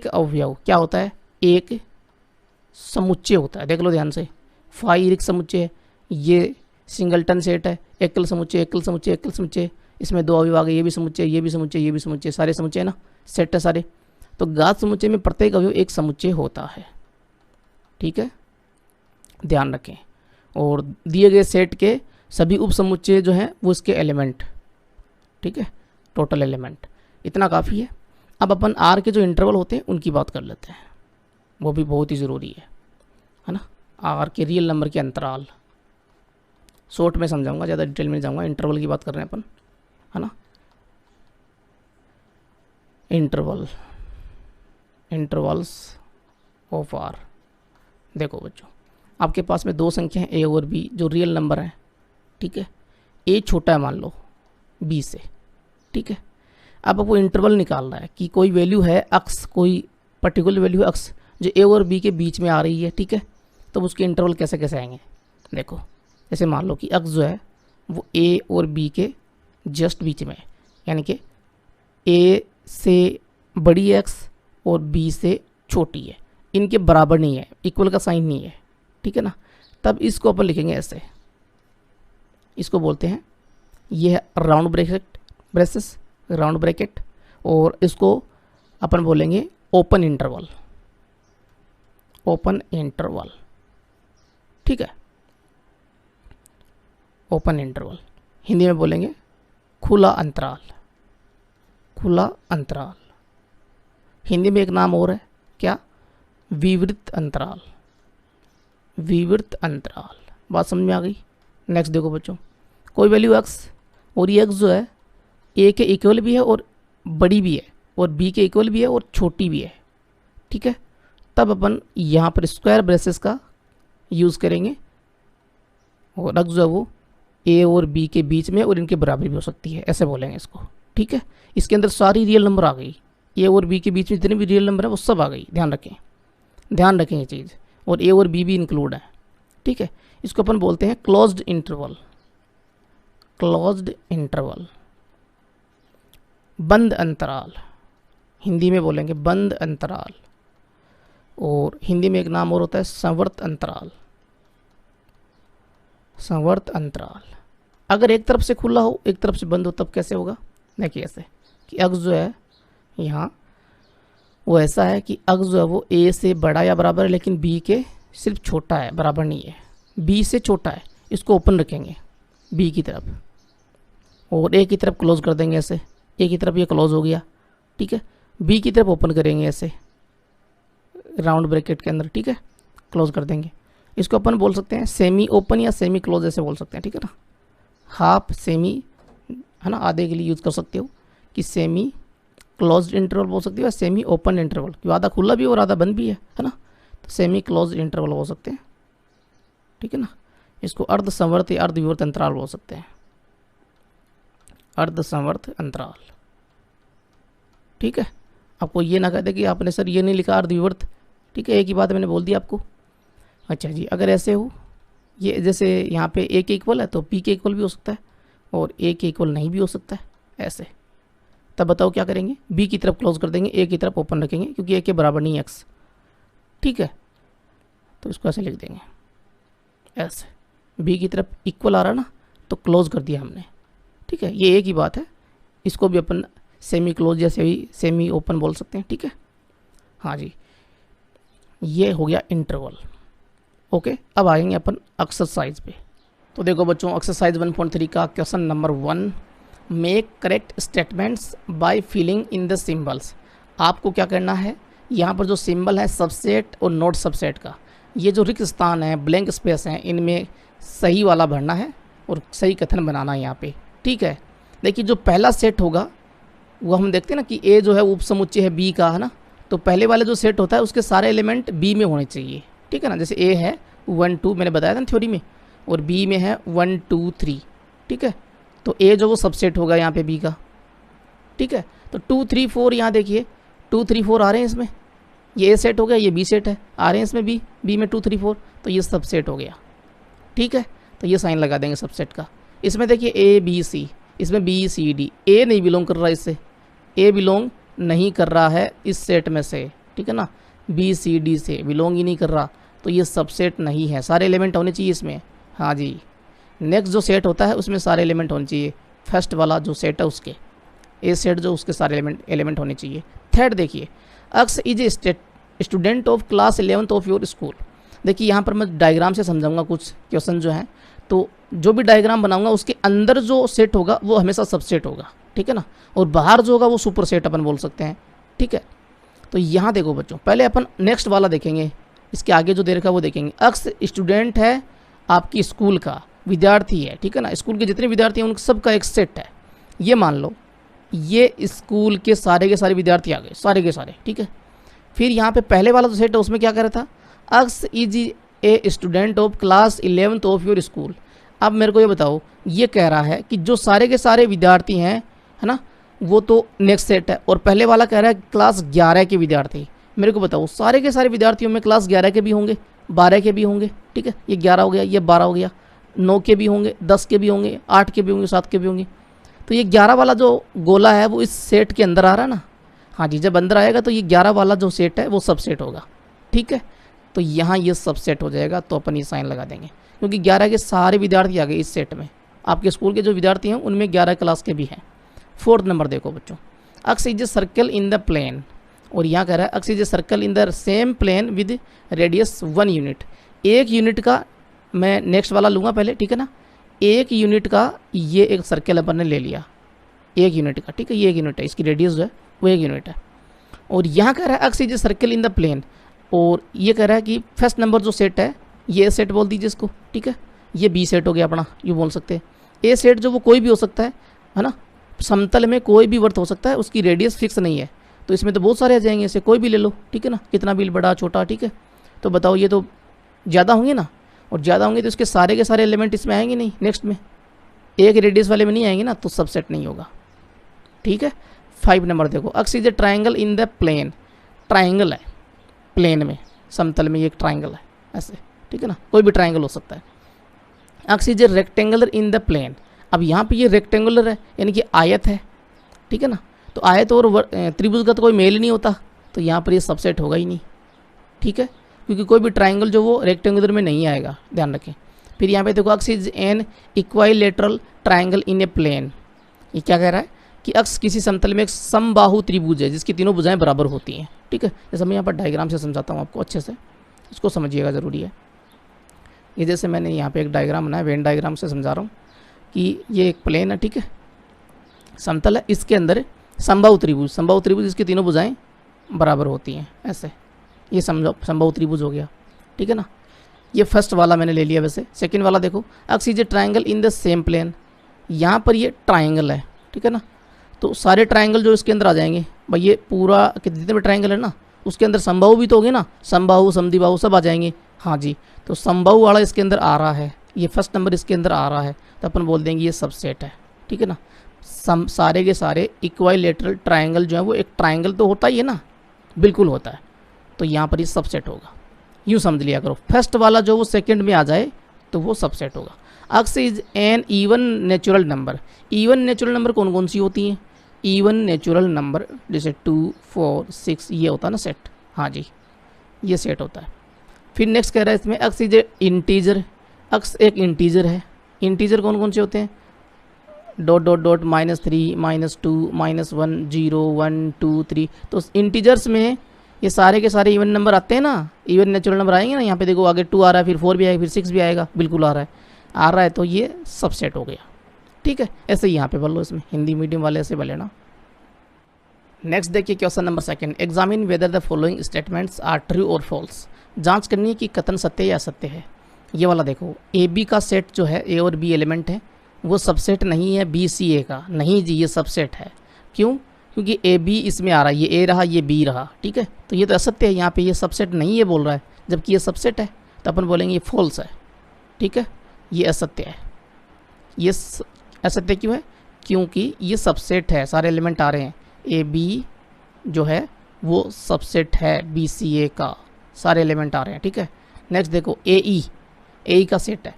अवयव क्या होता है? एक समुच्चय होता है। देख लो ध्यान से, फाइरिक समुच्चय, ये सिंगलटन सेट है, एकल समुच्चय, इसमें 2 अवयव आ गए, ये भी समुच्चय, सारे समुच्चय ना, सेट है सारे। तो घात समुच्चय में प्रत्येक अवयव एक समुच्चय होता है, ठीक है, ध्यान रखें। और दिए गए सेट के सभी उप समुच्चय जो हैं वो इसके एलिमेंट, ठीक है, टोटल एलिमेंट, इतना काफ़ी है। अब अपन आर के जो इंटरवल होते हैं उनकी बात कर लेते हैं, वो भी बहुत ही ज़रूरी है ना। आर के रियल नंबर के अंतराल, शॉर्ट में समझाऊंगा, ज़्यादा डिटेल में जाऊंगा, इंटरवल की बात कर रहे हैं अपन, है ना। Intervals of R. देखो बच्चों, आपके पास में 2 संख्या हैं ए और बी जो रियल नंबर हैं, ठीक है। ए छोटा है मान लो बी से, ठीक है। अब आपको इंटरवल निकालना है कि कोई वैल्यू है अक्स, कोई पर्टिकुलर वैल्यू है अक्स जो ए और बी के बीच में आ रही है, ठीक है। तो उसके इंटरवल कैसे कैसे आएंगे? देखो, जैसे मान लो कि अक्स जो है वो ए और बी के जस्ट बीच में है, यानी कि ए से बड़ी है एक्स और बी से छोटी है, इनके बराबर नहीं है, इक्वल का साइन नहीं है, ठीक है ना। तब इसको अपन लिखेंगे ऐसे, इसको बोलते हैं, ये है राउंड ब्रैकेट, और इसको अपन बोलेंगे ओपन इंटरवल, ठीक है, ओपन इंटरवल। हिंदी में बोलेंगे खुला अंतराल। हिंदी में एक नाम और है, क्या? विवृत अंतराल। बात समझ में आ गई? नेक्स्ट देखो बच्चों, कोई वैल्यू एक्स, और ये एक्स जो है ए के इक्वल भी है और बड़ी भी है, और बी के इक्वल भी है और छोटी भी है, ठीक है। तब अपन यहाँ पर स्क्वायर ब्रेसेस का यूज़ करेंगे, और एक्स जो है वो ए और बी के बीच में और इनके बराबर भी हो सकती है, ऐसे बोलेंगे इसको, ठीक है। इसके अंदर सारी रियल नंबर आ गई, ए और बी के बीच में जितने भी रियल नंबर है वो सब आ गई, ध्यान रखें ये चीज़, और ए और बी भी इंक्लूड है, ठीक है। इसको अपन बोलते हैं क्लोज्ड इंटरवल, बंद अंतराल। हिंदी में बोलेंगे बंद अंतराल, और हिंदी में एक नाम और होता है संवर्त अंतराल। अगर एक तरफ से खुला हो एक तरफ से बंद हो तब कैसे होगा? देखिए ऐसे कि अक्स जो है यहाँ वो ऐसा है कि अक्स जो है वो ए से बड़ा या बराबर है, लेकिन बी के सिर्फ छोटा है, बराबर नहीं है, बी से छोटा है। इसको ओपन रखेंगे बी की तरफ, और ए की तरफ क्लोज कर देंगे ऐसे, ए की तरफ ये क्लोज हो गया, ठीक है। बी की तरफ ओपन करेंगे ऐसे राउंड ब्रैकेट के अंदर, ठीक है, क्लोज कर देंगे। इसको अपन बोल सकते हैं सेमी ओपन या सेमी क्लोज ऐसे बोल सकते हैं, ठीक है ना। हाफ सेमी है ना, आधे के लिए यूज़ कर सकते हो कि सेमी क्लोज्ड इंटरवल बोल सकते हो या सेमी ओपन इंटरवल, क्योंकि आधा खुला भी और आधा बंद भी है ना। तो सेमी क्लोज्ड इंटरवल बोल सकते हैं, ठीक है ना। इसको अर्ध संवर्त या अर्धविवर्त अंतराल बोल सकते हैं, अर्ध संवर्त अंतराल, ठीक है। आपको ये ना कह दे कि आपने सर ये नहीं लिखा अर्धविवर्त, ठीक है, एक ही बात मैंने बोल दी आपको। अच्छा जी, अगर ऐसे हो, ये जैसे यहाँ पे ए के इक्वल है तो पी के इक्वल भी हो सकता है, और ए के इक्वल नहीं भी हो सकता है ऐसे, तब बताओ क्या करेंगे, बी की तरफ क्लोज कर देंगे, ए की तरफ ओपन रखेंगे क्योंकि ए के बराबर नहीं है एक्स, ठीक है। तो इसको ऐसे लिख देंगे ऐसे, बी की तरफ इक्वल आ रहा ना तो क्लोज कर दिया हमने, ठीक है। ये एक ही बात है, इसको भी अपन सेमी क्लोज या सेमी ओपन बोल सकते हैं, ठीक है। हाँ जी, ये हो गया इंटरवल। ओके, अब आएंगे अपन एक्सरसाइज पे। तो देखो बच्चों, एक्सरसाइज 1.3 का question number 1, make correct statements by filling in the symbols. आपको क्या करना है, यहाँ पर जो सिंबल है सबसेट और नॉट सबसेट का, ये जो रिक्त स्थान है, ब्लैंक स्पेस है, इनमें सही वाला भरना है और सही कथन बनाना है यहाँ पे, ठीक है। देखिए जो पहला सेट होगा वो हम देखते हैं ना कि ए जो है उपसमुच्चय है बी का, है ना, तो पहले वाले जो सेट होता है उसके सारे एलिमेंट बी में होने चाहिए, ठीक है ना। जैसे ए है 1 2 मैंने बताया था ना थ्योरी में, और बी में है 1 2 3, ठीक है। तो ए जो वो सबसेट होगा यहाँ पे बी का, ठीक है। तो 2 3 4 यहाँ देखिए 2 3 4 आ रहे हैं इसमें, ये ए सेट हो गया, ये बी सेट है, आ रहे हैं इसमें बी में 2 3 4, तो ये सबसेट हो गया, ठीक है। तो ये साइन लगा देंगे सबसेट का। इसमें देखिए ए बी सी, इसमें बी सी डी, ए नहीं बिलोंग कर रहा है इससे, ए बिलोंग नहीं कर रहा है इस सेट में से, ठीक है ना, बी सी डी से बिलोंग ही नहीं कर रहा, तो ये सबसेट नहीं है, सारे एलिमेंट होने चाहिए इसमें। हाँ जी, नेक्स्ट जो सेट होता है उसमें सारे एलिमेंट होने चाहिए, फर्स्ट वाला जो सेट है उसके, ए सेट जो उसके सारे एलिमेंट होने चाहिए। थर्ड देखिए, x is a student of class 11th of your school. देखिए यहाँ पर मैं डायग्राम से समझाऊंगा कुछ क्वेश्चन जो हैं, तो जो भी डायग्राम बनाऊंगा उसके अंदर जो सेट होगा वो हमेशा सबसेट होगा, ठीक है ना, और बाहर जो होगा वो सुपर सेट अपन बोल सकते हैं, ठीक है। तो यहाँ देखो बच्चों, पहले अपन नेक्स्ट वाला देखेंगे, इसके आगे जो दे रखा है वो देखेंगे। अक्स स्टूडेंट है आपकी स्कूल का, विद्यार्थी है, ठीक है ना, स्कूल के जितने विद्यार्थी हैं उन सबका एक सेट है। ये मान लो ये स्कूल के सारे विद्यार्थी आ गए, सारे के सारे, ठीक है। फिर यहाँ पे पहले वाला जो सेट है उसमें क्या कह रहा था, x is a student of class 11th of your school. अब मेरे को ये बताओ, ये कह रहा है कि जो सारे के सारे विद्यार्थी हैं, है ना, वो तो नेक्स्ट सेट है, और पहले वाला कह रहा है क्लास 11 के विद्यार्थी। मेरे को बताओ सारे के सारे विद्यार्थियों में क्लास 11 के भी होंगे, 12 के भी होंगे, ठीक है, ये 11 हो गया, ये 12 हो गया, 9 के भी होंगे, 10 के भी होंगे, 8 के भी होंगे, 7 के भी होंगे। तो ये 11 वाला जो गोला है वो इस सेट के अंदर आ रहा है ना। हाँ जी, जब अंदर आएगा तो ये 11 वाला जो सेट है वो सबसेट होगा, ठीक है। तो यहाँ ये सबसेट हो जाएगा, तो अपन ये साइन लगा देंगे क्योंकि 11 के सारे विद्यार्थी आ गए इस सेट में। आपके स्कूल के जो विद्यार्थी हैं उनमें 11 क्लास के भी हैं। 4th नंबर देखो बच्चों, x is a circle in the plane, और यहाँ कह रहा है x is a circle in the same plane with radius 1 unit. 1 unit का मैं नेक्स्ट वाला लूँगा पहले, ठीक है ना। 1 यूनिट का ये एक सर्कल अपन ने ले लिया, 1 यूनिट का, ठीक है, ये 1 यूनिट है, इसकी रेडियस जो है वो 1 यूनिट है। और यहाँ कह रहा है x is a circle in the plane, और ये कह रहा है कि फर्स्ट नंबर जो सेट है ये सेट बोल दीजिए इसको, ठीक है, ये बी सेट हो गया अपना, ये बोल सकते हैं। ए सेट जो वो कोई भी हो सकता है ना, समतल में कोई भी वर्त हो सकता है, उसकी रेडियस फिक्स नहीं है, तो इसमें तो बहुत सारे आ जाएंगे, इसे कोई भी ले लो, ठीक है ना, कितना भी बड़ा छोटा, ठीक है। तो बताओ ये तो ज़्यादा होंगे ना, और ज़्यादा होंगे तो इसके सारे के सारे एलिमेंट इसमें आएंगे नहीं, नेक्स्ट में एक रेडियस वाले में नहीं आएंगे ना, तो सबसेट नहीं होगा, ठीक है। 5 नंबर देखो, x is a triangle in the plane, triangle है प्लेन में, समतल में ये एक ट्राइंगल है ऐसे, ठीक है ना, कोई भी ट्राइंगल हो सकता है। X is a rectangular in the plane, अब यहाँ पे ये रेक्टेंगुलर है यानी कि आयत है, ठीक है ना, तो आयत और त्रिभुज का तो कोई मेल ही नहीं होता, तो यहाँ पर ये सबसेट होगा ही नहीं, ठीक है, क्योंकि कोई भी ट्राइंगल जो वो रेक्टेंगुलर में नहीं आएगा, ध्यान रखें। फिर यहाँ पे देखो, x is an equilateral triangle in a plane, ये क्या कह रहा है कि अक्स किसी समतल में एक समबाहु त्रिभुज है जिसकी तीनों भुजाएं बराबर होती हैं, ठीक है। जैसे मैं यहाँ पर डायग्राम से समझाता हूँ आपको, अच्छे से इसको समझिएगा, ज़रूरी है। ये जैसे मैंने यहाँ पे एक डायग्राम बनाया, वेन डायग्राम से समझा रहा हूँ कि ये एक प्लेन है, ठीक है, समतल है, इसके अंदर समबाहु त्रिभुज इसकी तीनों भुजाएं बराबर होती हैं ऐसे, ये समबाहु त्रिभुज हो गया, ठीक है ना। ये फर्स्ट वाला मैंने ले लिया। वैसे सेकंड वाला देखो, x is a triangle in the same plane, यहाँ पर ये ट्राइंगल है, ठीक है ना, तो सारे ट्राइंगल जो इसके अंदर आ जाएंगे भाई, ये पूरा जितने भी ट्राइंगल है ना उसके अंदर समबाहु भी तो होंगे ना, समबाहु समद्विबाहु सब आ जाएंगे। हाँ जी, तो समबाहु वाला इसके अंदर आ रहा है, ये फर्स्ट नंबर इसके अंदर आ रहा है, तो अपन बोल देंगे ये सबसेट है, ठीक है ना। सारे के सारे इक्वाइलेटरल ट्राइंगल जो है वो एक ट्राइंगल तो होता ही है ना, बिल्कुल होता है, तो यहाँ पर ये सबसेट होगा, यूँ समझ लिया करो। फर्स्ट वाला जो वो सेकंड में आ जाए तो वो सबसेट होगा। X is an even natural number. Even natural number कौन कौन सी होती हैं? इवन नेचुरल नंबर जैसे 2 4 6 ये होता है ना सेट, हाँ जी ये सेट होता है। फिर नेक्स्ट कह रहा है इसमें x is a integer. X एक इंटीजर है। इंटीजर कौन कौन से होते हैं? Dot dot dot -3 -2 -1 0 1 2 3। तो इंटीजर्स में ये सारे के सारे इवन नंबर आते हैं ना, इवन नेचुरल नंबर आएंगे ना। यहाँ पे देखो आगे 2 आ रहा है, फिर 4 भी आएगा, फिर 6 भी आएगा, बिल्कुल आ रहा है तो ये सबसेट हो गया। ठीक है, ऐसे ही यहाँ पे बोल लो, इसमें हिंदी मीडियम वाले ऐसे बोले ना। नेक्स्ट देखिए question number 2, examine whether the following statements are true और फॉल्स। जांच करनी है कि कथन सत्य या असत्य है। ये वाला देखो, ए बी का सेट जो है, ए और बी एलिमेंट है, वो सबसेट नहीं है बी सी ए का। नहीं जी, ये सबसेट है। क्यों? क्योंकि ए बी इसमें आ रहा है, ये ए रहा ये बी रहा। ठीक है, तो ये तो असत्य है, यहाँ पे ये सबसेट नहीं है बोल रहा है, जबकि ये सबसेट है, तो अपन बोलेंगे ये फॉल्स है। ठीक है, ये असत्य है। ये असत्य क्यों है? क्योंकि ये सबसेट है, सारे एलिमेंट आ रहे हैं। ए बी जो है वो सबसेट है बी सी ए का, सारे एलिमेंट आ रहे हैं। ठीक है, नेक्स्ट देखो ए ई का सेट है।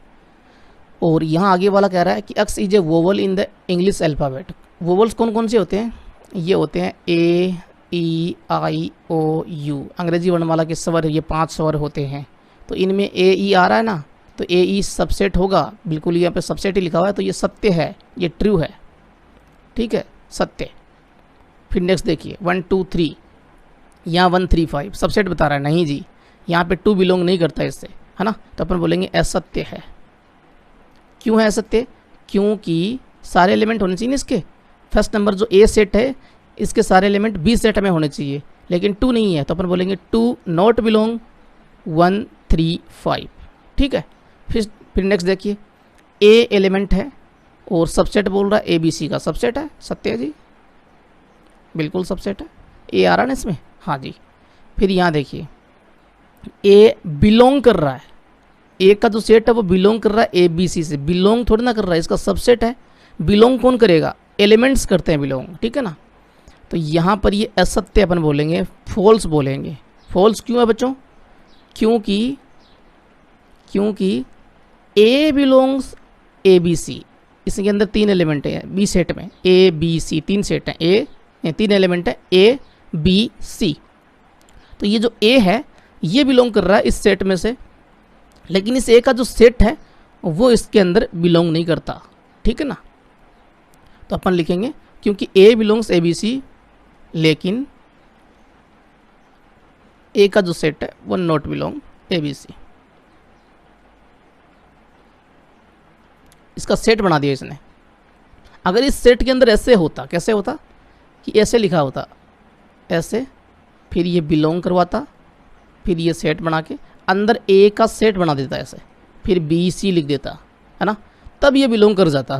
और यहाँ आगे वाला कह रहा है कि x is a vowel in the English alphabet. Vowels कौन कौन से होते हैं? ये होते हैं ए ई आई ओ यू, अंग्रेजी वर्णमाला के स्वर, ये 5 स्वर होते हैं। तो इनमें ए ई आ रहा है ना, तो ए ई सबसेट होगा, बिल्कुल यहाँ पे सबसेट ही लिखा हुआ है, तो ये सत्य है, ये ट्रू है। ठीक है, सत्य। फिर नेक्स्ट देखिए 1 2 3, यहाँ 1 3 5 सबसेट बता रहा है। नहीं जी, यहाँ पे 2 बिलोंग नहीं करता इससे, है ना, तो अपन बोलेंगे असत्य है। क्यों है असत्य? क्योंकि सारे एलिमेंट होने चाहिए ना इसके। फर्स्ट नंबर जो ए सेट है, इसके सारे एलिमेंट बी सेट में होने चाहिए, लेकिन 2 नहीं है, तो अपन बोलेंगे 2 नॉट बिलोंग 1 3 5। ठीक है, फिर नेक्स्ट देखिए, ए एलिमेंट है और सबसेट बोल रहा है, ए बी सी का सबसेट है, सत्य है जी, बिल्कुल सबसेट है। ए आ रहा है ना इसमें, हाँ जी। फिर यहाँ देखिए, ए बिलोंग कर रहा है, ए का जो सेट है वो बिलोंग कर रहा है ए बी सी से, बिलोंग थोड़ी ना कर रहा है, इसका सबसेट है। बिलोंग कौन करेगा? एलिमेंट्स करते हैं बिलोंग। ठीक है ना, तो यहाँ पर ये असत्य अपन बोलेंगे, फॉल्स बोलेंगे। फॉल्स क्यों है बच्चों? क्योंकि ए बिलोंग्स ए बी सी, इसके अंदर 3 एलिमेंट हैं बी सेट में, ए बी सी 3 सेट हैं, ए 3 एलिमेंट है ए बी सी। तो ये जो ए है ये बिलोंग कर रहा है इस सेट में से, लेकिन इस ए का जो सेट है वो इसके अंदर बिलोंग नहीं करता। ठीक है ना, तो अपन लिखेंगे क्योंकि ए बिलोंग्स ए बी सी, लेकिन ए का जो सेट है वो not belong A B C. इसका सेट बना दिया इसने। अगर इस सेट के अंदर ऐसे होता, कैसे होता कि ऐसे लिखा होता, ऐसे, फिर ये बिलोंग करवाता, फिर ये सेट बना के अंदर ए का सेट बना देता ऐसे, फिर बी सी लिख देता, है ना, तब ये बिलोंग कर जाता।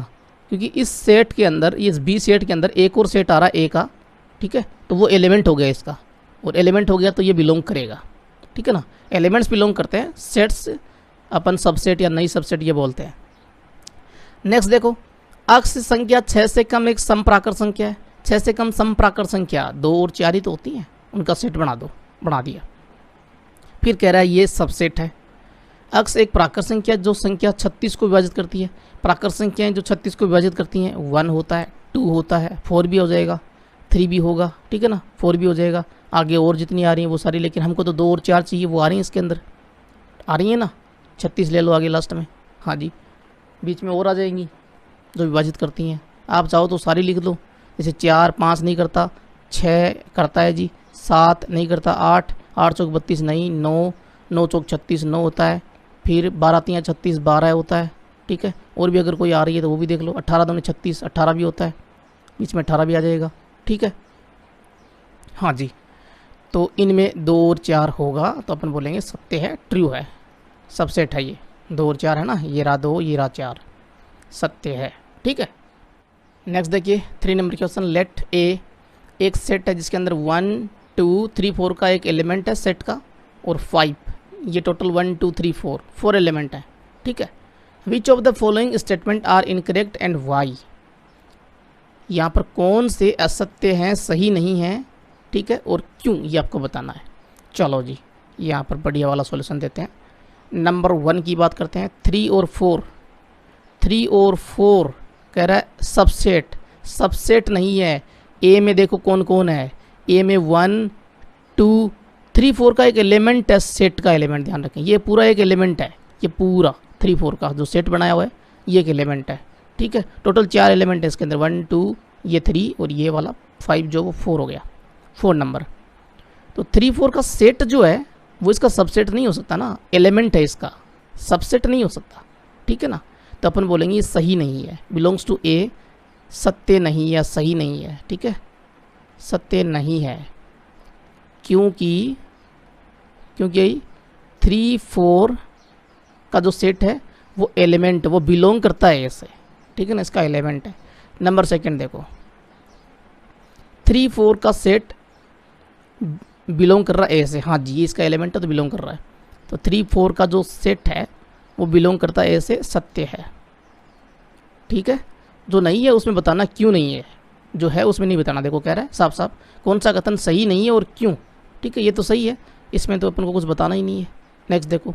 क्योंकि इस सेट के अंदर, इस बी सेट के अंदर एक और सेट आ रहा है ए का। ठीक है, तो वो एलिमेंट हो गया इसका, और एलिमेंट हो गया तो ये बिलोंग करेगा। ठीक है ना, एलिमेंट्स बिलोंग करते हैं, सेट्स अपन सबसेट या नई सबसेट ये बोलते हैं। नेक्स्ट देखो, अक्ष संख्या 6 से कम एक समप्राकर संख्या है। 6 से कम समप्राकर संख्या 2 और 4 ही तो होती हैं, उनका सेट बना दो, बना दिया। फिर कह रहा है ये सबसेट है। अक्ष एक प्राकर संख्या जो संख्या 36 को विभाजित करती है। प्राकर संख्याएं जो 36 को विभाजित करती हैं 1 होता है, 2 होता है, 4 भी हो जाएगा, 3 भी होगा। ठीक है ना, 4 भी हो जाएगा, आगे और जितनी आ रही हैं वो सारी, लेकिन हमको तो 2 और 4 चाहिए, वो आ रही हैं इसके अंदर, आ रही है ना। 36 ले लो आगे लास्ट में, हाँ जी, बीच में और आ जाएंगी जो विभाजित करती हैं। आप चाहो तो सारी लिख दो, जैसे 4 5 नहीं करता, 6 करता है जी, 7 नहीं करता, 8 8 चौक 32 नहीं, 9 9 चौक 36 9 होता है, फिर 12 3 36 12 होता है। ठीक है, और भी अगर कोई आ रही है तो वो भी देख लो, 18 दूनी 36 18 भी होता है, बीच में 18 भी आ जाएगा। ठीक है, हाँ जी, तो इनमें 2 और 4 होगा, तो अपन बोलेंगे सत्य है, ट्रू है, सबसेट है ये। 2 और 4 है ना, ये रहा 2 ये रहा 4, सत्य है। ठीक है, नेक्स्ट देखिए 3 नंबर क्वेश्चन, लेट ए एक सेट है जिसके अंदर 1 2 3 4 का एक एलिमेंट है सेट का, और 5, ये टोटल 1 2 3 4 एलिमेंट है। ठीक है, which of the following statement are incorrect and Y. यहाँ पर कौन से असत्य हैं, सही नहीं हैं, ठीक है, और क्यों, ये आपको बताना है। चलो जी, यहाँ पर बढ़िया वाला सॉल्यूशन देते हैं। नंबर 1 की बात करते हैं, 3 और 4 3 और 4 कह रहा है सबसेट, सबसेट नहीं है। ए में देखो कौन कौन है, ए में 1 2 3 4 का एक एलिमेंट है, सेट का एलिमेंट, ध्यान रखें ये पूरा एक एलिमेंट है, ये पूरा 3 4 का जो सेट बनाया हुआ है ये एक एलिमेंट है, ठीक है। टोटल 4 एलिमेंट है इसके अंदर, 1 2 ये 3 और ये वाला 5 जो वो 4 हो गया, 4 नंबर। तो 3 4 का सेट जो है वो इसका सबसेट नहीं हो सकता ना, एलिमेंट है इसका, सबसेट नहीं हो सकता, ठीक है ना। तो अपन बोलेंगे ये सही नहीं है, बिलोंग्स टू ए, सत्य नहीं या सही नहीं है, ठीक है, सत्य नहीं है। क्योंकि 3 4 का जो सेट है वो एलिमेंट, वो बिलोंग करता है ए से, ठीक है ना, इसका एलिमेंट है। नंबर सेकंड देखो, 3 4 का सेट बिलोंग कर रहा है ए से, हाँ जी ये इसका एलिमेंट है तो बिलोंग कर रहा है। तो 3 4 का जो सेट है वो बिलोंग करता है ए से, सत्य है, ठीक है। जो नहीं है उसमें बताना क्यों नहीं है, जो है उसमें नहीं बताना। देखो कह रहा है साफ साफ कौन सा कथन सही नहीं है और क्यों, ठीक है। ये तो सही है, इसमें तो अपन को कुछ बताना ही नहीं है। नेक्स्ट देखो,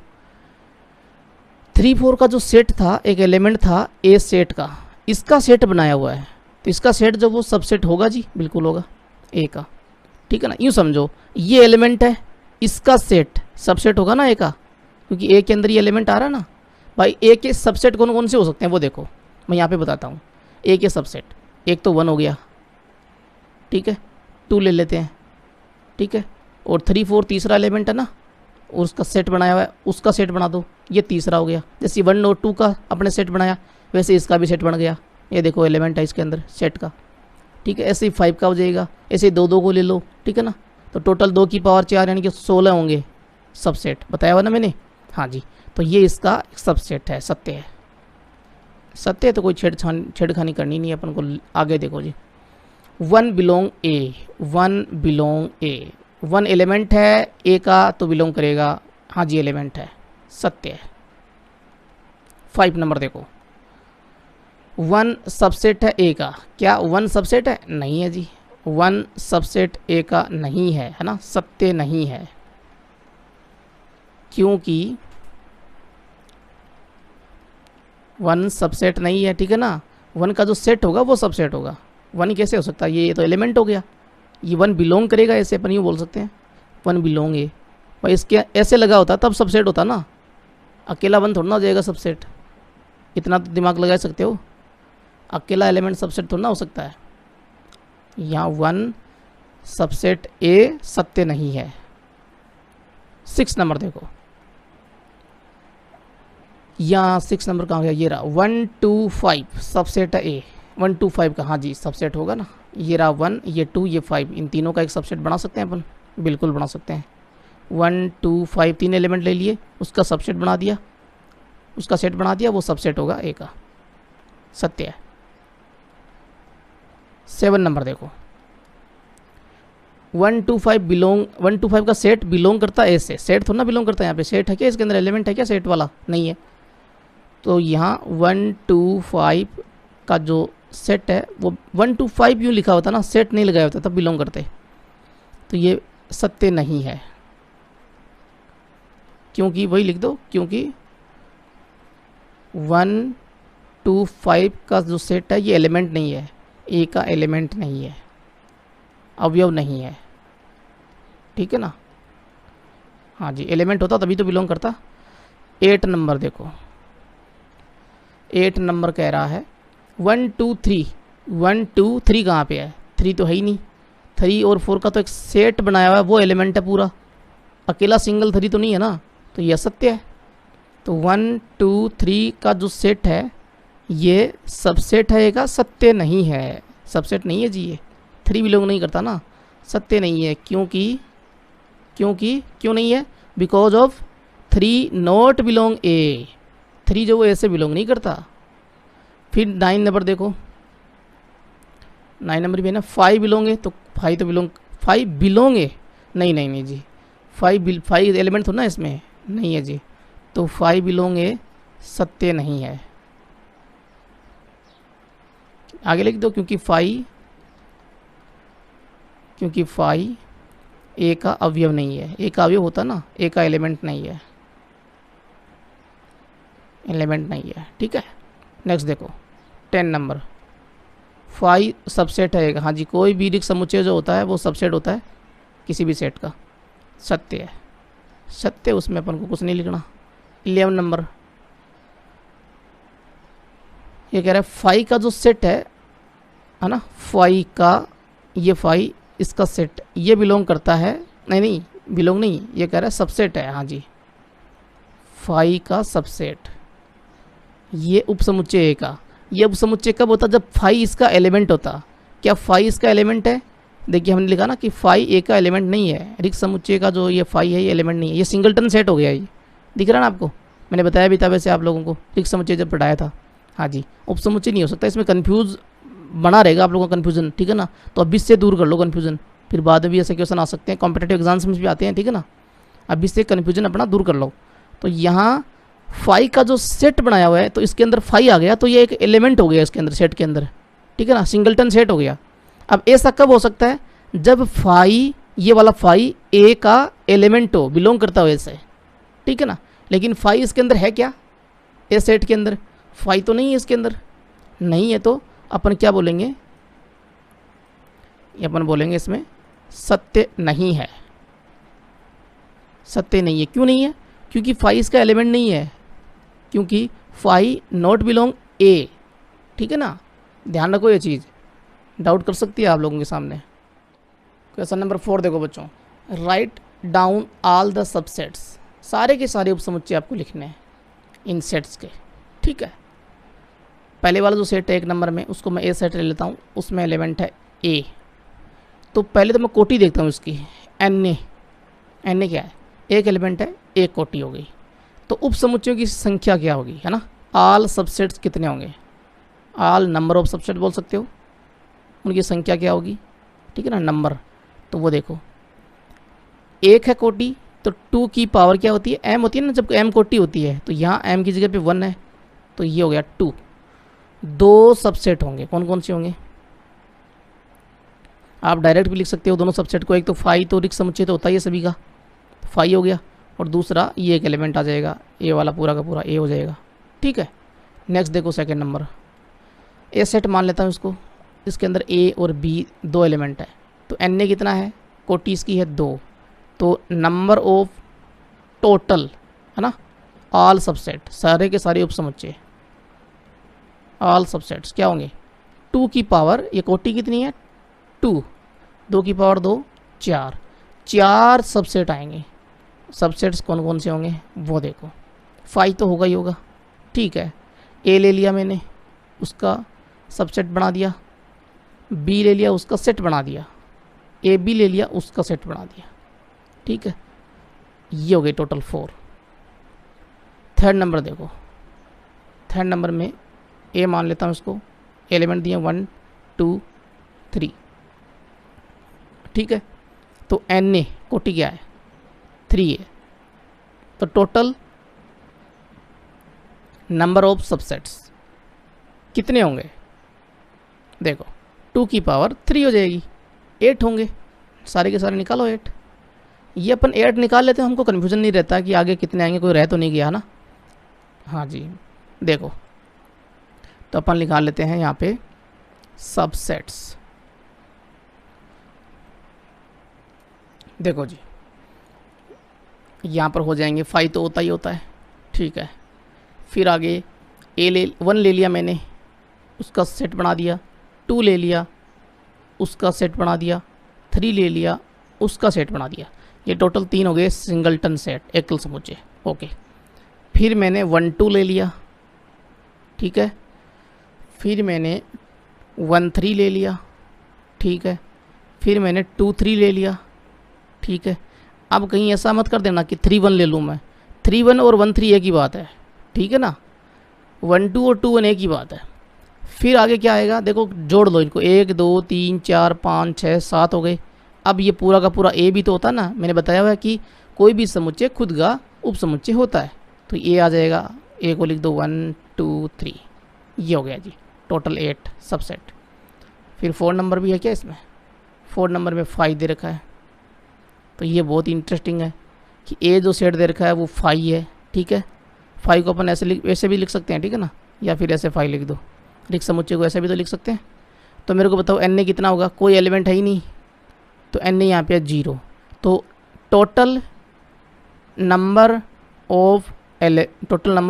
3 4 का जो सेट था, एक एलिमेंट था ए सेट का, इसका सेट बनाया हुआ है, तो इसका सेट जो वो सबसेट होगा जी, बिल्कुल होगा ए का, ठीक है ना। यूँ समझो ये एलिमेंट है, इसका सेट सबसेट होगा ना ए का, क्योंकि ए के अंदर ये एलिमेंट आ रहा है ना। भाई ए के सबसेट कौन कौन से हो सकते हैं वो देखो, मैं यहाँ पे बताता हूँ। ए के सबसेट, एक तो 1 हो गया, ठीक है, 2 ले लेते हैं, ठीक है, और 3 4 तीसरा एलिमेंट है ना, और उसका सेट बनाया हुआ है, उसका सेट बना दो, ये तीसरा हो गया। जैसे 1 और 2 का अपने सेट बनाया वैसे इसका भी सेट बन गया, ये देखो एलिमेंट है इसके अंदर सेट का, ठीक है। ऐसे ही 5 का हो जाएगा, ऐसे ही 2 2 को ले लो, ठीक है ना। तो टोटल 2 की पावर 4 यानी कि 16 होंगे सबसेट, बताया हुआ ना मैंने, हाँ जी। तो ये इसका सबसेट है, सत्य है, सत्य है। तो कोई छेड़खानी करनी नहीं है अपन को। आगे देखो जी, 1 बिलोंग ए, 1 बिलोंग ए, 1 एलिमेंट है ए का तो बिलोंग करेगा, हाँ जी एलिमेंट है, सत्य है। 5 नंबर देखो, 1 सबसेट है ए का, क्या 1 सबसेट है? नहीं है जी, 1 सबसेट ए का नहीं है, है ना, सत्य नहीं है। क्योंकि 1 सबसेट नहीं है, ठीक है ना। 1 का जो सेट होगा वो सबसेट होगा, 1 कैसे हो सकता है, ये तो एलिमेंट हो गया। ये 1 बिलोंग करेगा, ऐसे अपन यूँ बोल सकते हैं 1 बिलोंग ए। भाई इसके ऐसे लगा होता तब सबसेट होता ना, अकेला 1 थोड़ा ना हो जाएगा सबसेट, इतना तो दिमाग लगा सकते हो। अकेला एलिमेंट सबसेट थोड़ा ना हो सकता है। यहाँ 1 सबसेट ए सत्य नहीं है। 6 नंबर देखो, यहाँ 6 नंबर कहाँ गया, ये रहा 1 2 5 सबसेट है ए, 1 2 5 का, हाँ जी सबसेट होगा ना। ये रहा 1, ये 2, ये 5, इन तीनों का एक सबसेट बना सकते हैं अपन, बिल्कुल बना सकते हैं। 1 2 5 3 एलिमेंट ले लिए, उसका सबसेट बना दिया, उसका सेट बना दिया, वो सबसेट होगा ए का, सत्य है। 7 नंबर देखो, 1 2 5 बिलोंग, 1 2 5 का सेट बिलोंग करता है ए से, सेट थोड़ा ना बिलोंग करता है, यहाँ पे सेट है क्या इसके अंदर, एलिमेंट है क्या सेट वाला, नहीं है। तो यहाँ 1 2 5 का जो सेट है वो 1 2 5 यूँ लिखा होता ना, सेट नहीं लगाया होता तब बिलोंग करते, तो ये सत्य नहीं है। क्योंकि वही लिख दो, क्योंकि 1 2 5 का जो सेट है ये एलिमेंट नहीं है, ए का एलिमेंट नहीं है, अवयव नहीं है, ठीक है ना। हाँ जी एलिमेंट होता तभी तो बिलोंग करता। 8 नंबर देखो, 8 नंबर कह रहा है 1 2 3, 1 2 3 कहाँ पे है, 3 तो है ही नहीं। 3 और 4 का तो एक सेट बनाया हुआ है, वो एलिमेंट है पूरा, अकेला सिंगल 3 तो नहीं है ना, तो यह सत्य है। तो 1 2 3 का जो सेट है ये सबसेट है का, सत्य नहीं है, सबसेट नहीं है जी, ये 3 बिलोंग नहीं करता ना, सत्य नहीं है। क्योंकि क्यों नहीं है, बिकॉज ऑफ 3 नॉट बिलोंग ए, 3 जो वो ए से बिलोंग नहीं करता। फिर 9 नंबर देखो, 9 नंबर भी है ना, 5 बिलोंग है, तो 5 तो बिलोंग, 5 बिलोंग है, नहीं जी, 5 एलिमेंट हो ना इसमें, नहीं है जी, तो 5 बिलोंग है, सत्य नहीं है। आगे लिख दो, क्योंकि 5 ए का अवयव नहीं है, ए का अवयव होता ना, ए का एलिमेंट नहीं है, एलिमेंट नहीं है, ठीक है। नेक्स्ट देखो 10 नंबर, फाई सबसेट है। हाँ जी, कोई भी रिक्त समुच्चय जो होता है वो सबसेट होता है किसी भी सेट का। सत्य है, सत्य, उसमें अपन को कुछ नहीं लिखना। 11 नंबर, ये कह रहा है फाई का जो सेट है ना, फाई का, ये फाई इसका सेट ये बिलोंग करता है, नहीं बिलोंग नहीं, ये कह रहा है सबसेट है। हाँ जी, फाई का सबसेट, ये उपसमुच्चय ए का। ये उपसमुच्चय कब होता? जब फाई इसका एलिमेंट होता। क्या फाई इसका एलिमेंट है? देखिए हमने लिखा ना कि फाई ए का एलिमेंट नहीं है। रिक्त समुच्चय का जो ये फाई है ये एलिमेंट नहीं है, ये सिंगलटन सेट हो गया। ये दिख रहा है ना आपको, मैंने बताया भी था वैसे आप लोगों को रिक्त समुच्चय जब पढ़ाया था। हाँ जी, उपसमुच्चय नहीं हो सकता, इसमें कन्फ्यूज़ बना रहेगा आप लोगों का कन्फ्यूज़न, ठीक है ना। तो अभी से दूर कर लो कन्फ्यूज़न, फिर बाद में भी ऐसे क्वेश्चन आ सकते हैं, कॉम्पिटेटिव एग्जाम्स में भी आते हैं, ठीक है ना। अभी से कन्फ्यूजन अपना दूर कर लो। तो यहाँ फाई का जो सेट बनाया हुआ है, तो इसके अंदर फाई आ गया, तो ये एक एलिमेंट हो गया इसके अंदर, सेट के अंदर, ठीक है ना, सिंगलटन सेट हो गया। अब ऐसा कब हो सकता है? जब फाई, ये वाला फाई ए का एलिमेंट हो, बिलोंग करता हो ऐसे, ठीक है ना। लेकिन फाई इसके अंदर है क्या? ए सेट के अंदर फाई तो नहीं है इसके अंदर, नहीं है, तो अपन क्या बोलेंगे? अपन बोलेंगे इसमें सत्य नहीं है, सत्य नहीं है। क्यों नहीं है? क्योंकि फाई इसका एलिमेंट नहीं है, क्योंकि फाई नॉट बिलोंग ए, ठीक है ना। ध्यान रखो ये चीज़, डाउट कर सकती है आप लोगों के सामने। क्वेश्चन नंबर 4 देखो बच्चों, write down all the subsets, सारे के सारे उपसमुच्चय आपको लिखने हैं इन सेट्स के, ठीक है। पहले वाला जो सेट है 1 नंबर में, उसको मैं ए सेट ले लेता हूँ, उसमें एलिमेंट है ए। तो पहले तो मैं कोटि देखता हूँ इसकी, एन ए क्या है? एक एलिमेंट है, एक कोटि हो गई। तो उपसमुच्चयों की संख्या क्या होगी, है ना। ऑल सबसेट्स कितने होंगे? ऑल नंबर ऑफ सबसेट बोल सकते हो, उनकी संख्या क्या होगी, ठीक है ना, नंबर। तो वो देखो, एक है कोटि, तो 2 की पावर क्या होती है? m होती है ना, जब m कोटि होती है, तो यहाँ m की जगह पे 1 है, तो ये हो गया 2। 2 सबसेट होंगे, कौन कौन से होंगे? आप डायरेक्ट भी लिख सकते हो दोनों सबसेट को। एक तो फाई तो रिक्त समुच्चय तो होता ही है सभी का, तो फाई हो गया, और दूसरा ये एक एलिमेंट आ जाएगा, ए वाला पूरा का पूरा ए हो जाएगा, ठीक है। नेक्स्ट देखो 2 नंबर, ए सेट मान लेता हूँ इसको, इसके अंदर ए और बी 2 एलिमेंट है। तो एन ए कितना है? कोटि इसकी है 2, तो नंबर ऑफ टोटल, है ना, ऑल सबसेट, सारे के सारे उपसमुच्चय, ऑल सबसेट्स क्या होंगे? 2 की पावर, ये कोटि कितनी है? 2, 2 की पावर 2, 4 सबसेट आएंगे। सबसेट्स कौन कौन से होंगे वो देखो, फाई तो होगा ही होगा, ठीक है। ए ले लिया मैंने, उसका सबसेट बना दिया, बी ले लिया, उसका सेट बना दिया, ए बी ले लिया, उसका सेट बना दिया, ठीक है। ये हो गई टोटल 4। 3rd नंबर देखो, 3rd नंबर में ए मान लेता हूँ इसको, एलिमेंट दिए 1 2 3, ठीक है। तो एन ए कोटि क्या है? 3 है। तो टोटल नंबर ऑफ सबसेट्स कितने होंगे? देखो 2 की पावर 3 हो जाएगी, 8 होंगे, सारे के सारे निकालो 8। ये अपन 8 निकाल लेते हैं, हमको कन्फ्यूजन नहीं रहता कि आगे कितने आएंगे, कोई रह तो नहीं गया ना। हाँ जी, देखो तो अपन निकाल लेते हैं यहाँ पे सबसेट्स। देखो जी, यहाँ पर हो जाएंगे, फाई तो होता ही होता है, ठीक है। फिर आगे ए 1 ले लिया मैंने, उसका सेट बना दिया, 2 ले लिया, उसका सेट बना दिया, 3 ले लिया, उसका सेट बना दिया। ये टोटल 3 हो गए सिंगलटन सेट, एकल समुच्चय, ओके। फिर मैंने 1 2 ले लिया, ठीक है। फिर मैंने 1 3 ले लिया, ठीक है। फिर मैंने 2 3 ले लिया, ठीक है। अब कहीं ऐसा मत कर देना कि 3 1 ले लूँ मैं, 3 1 और 1 3 एक ही बात है, ठीक है ना। 1 2 और 2 1 एक ही बात है। फिर आगे क्या आएगा? देखो जोड़ लो इनको, 1 2 3 4 5 6 7 हो गए। अब ये पूरा का पूरा ए भी तो होता ना, मैंने बताया हुआ है कि कोई भी समुच्चय खुद का उपसमुच्चय होता है, तो ए आ जाएगा, ए को लिख दो 1 2 3, ये हो गया जी टोटल 8 सबसेट। फिर 4 नंबर भी है क्या इसमें? 4 नंबर में फाई दे रखा है, तो ये बहुत इंटरेस्टिंग है कि ए जो सेट दे रखा है वो फाई है, ठीक है। फाई को अपन ऐसे भी लिख सकते हैं, ठीक है ना, या फिर ऐसे फाइव लिख दो, रिक्त समुच्चय को ऐसे भी तो लिख सकते हैं। तो मेरे को बताओ एन ए कितना होगा, कोई एलिमेंट है ही नहीं, तो एन ए यहाँ पे है 0। तो टोटल नंबर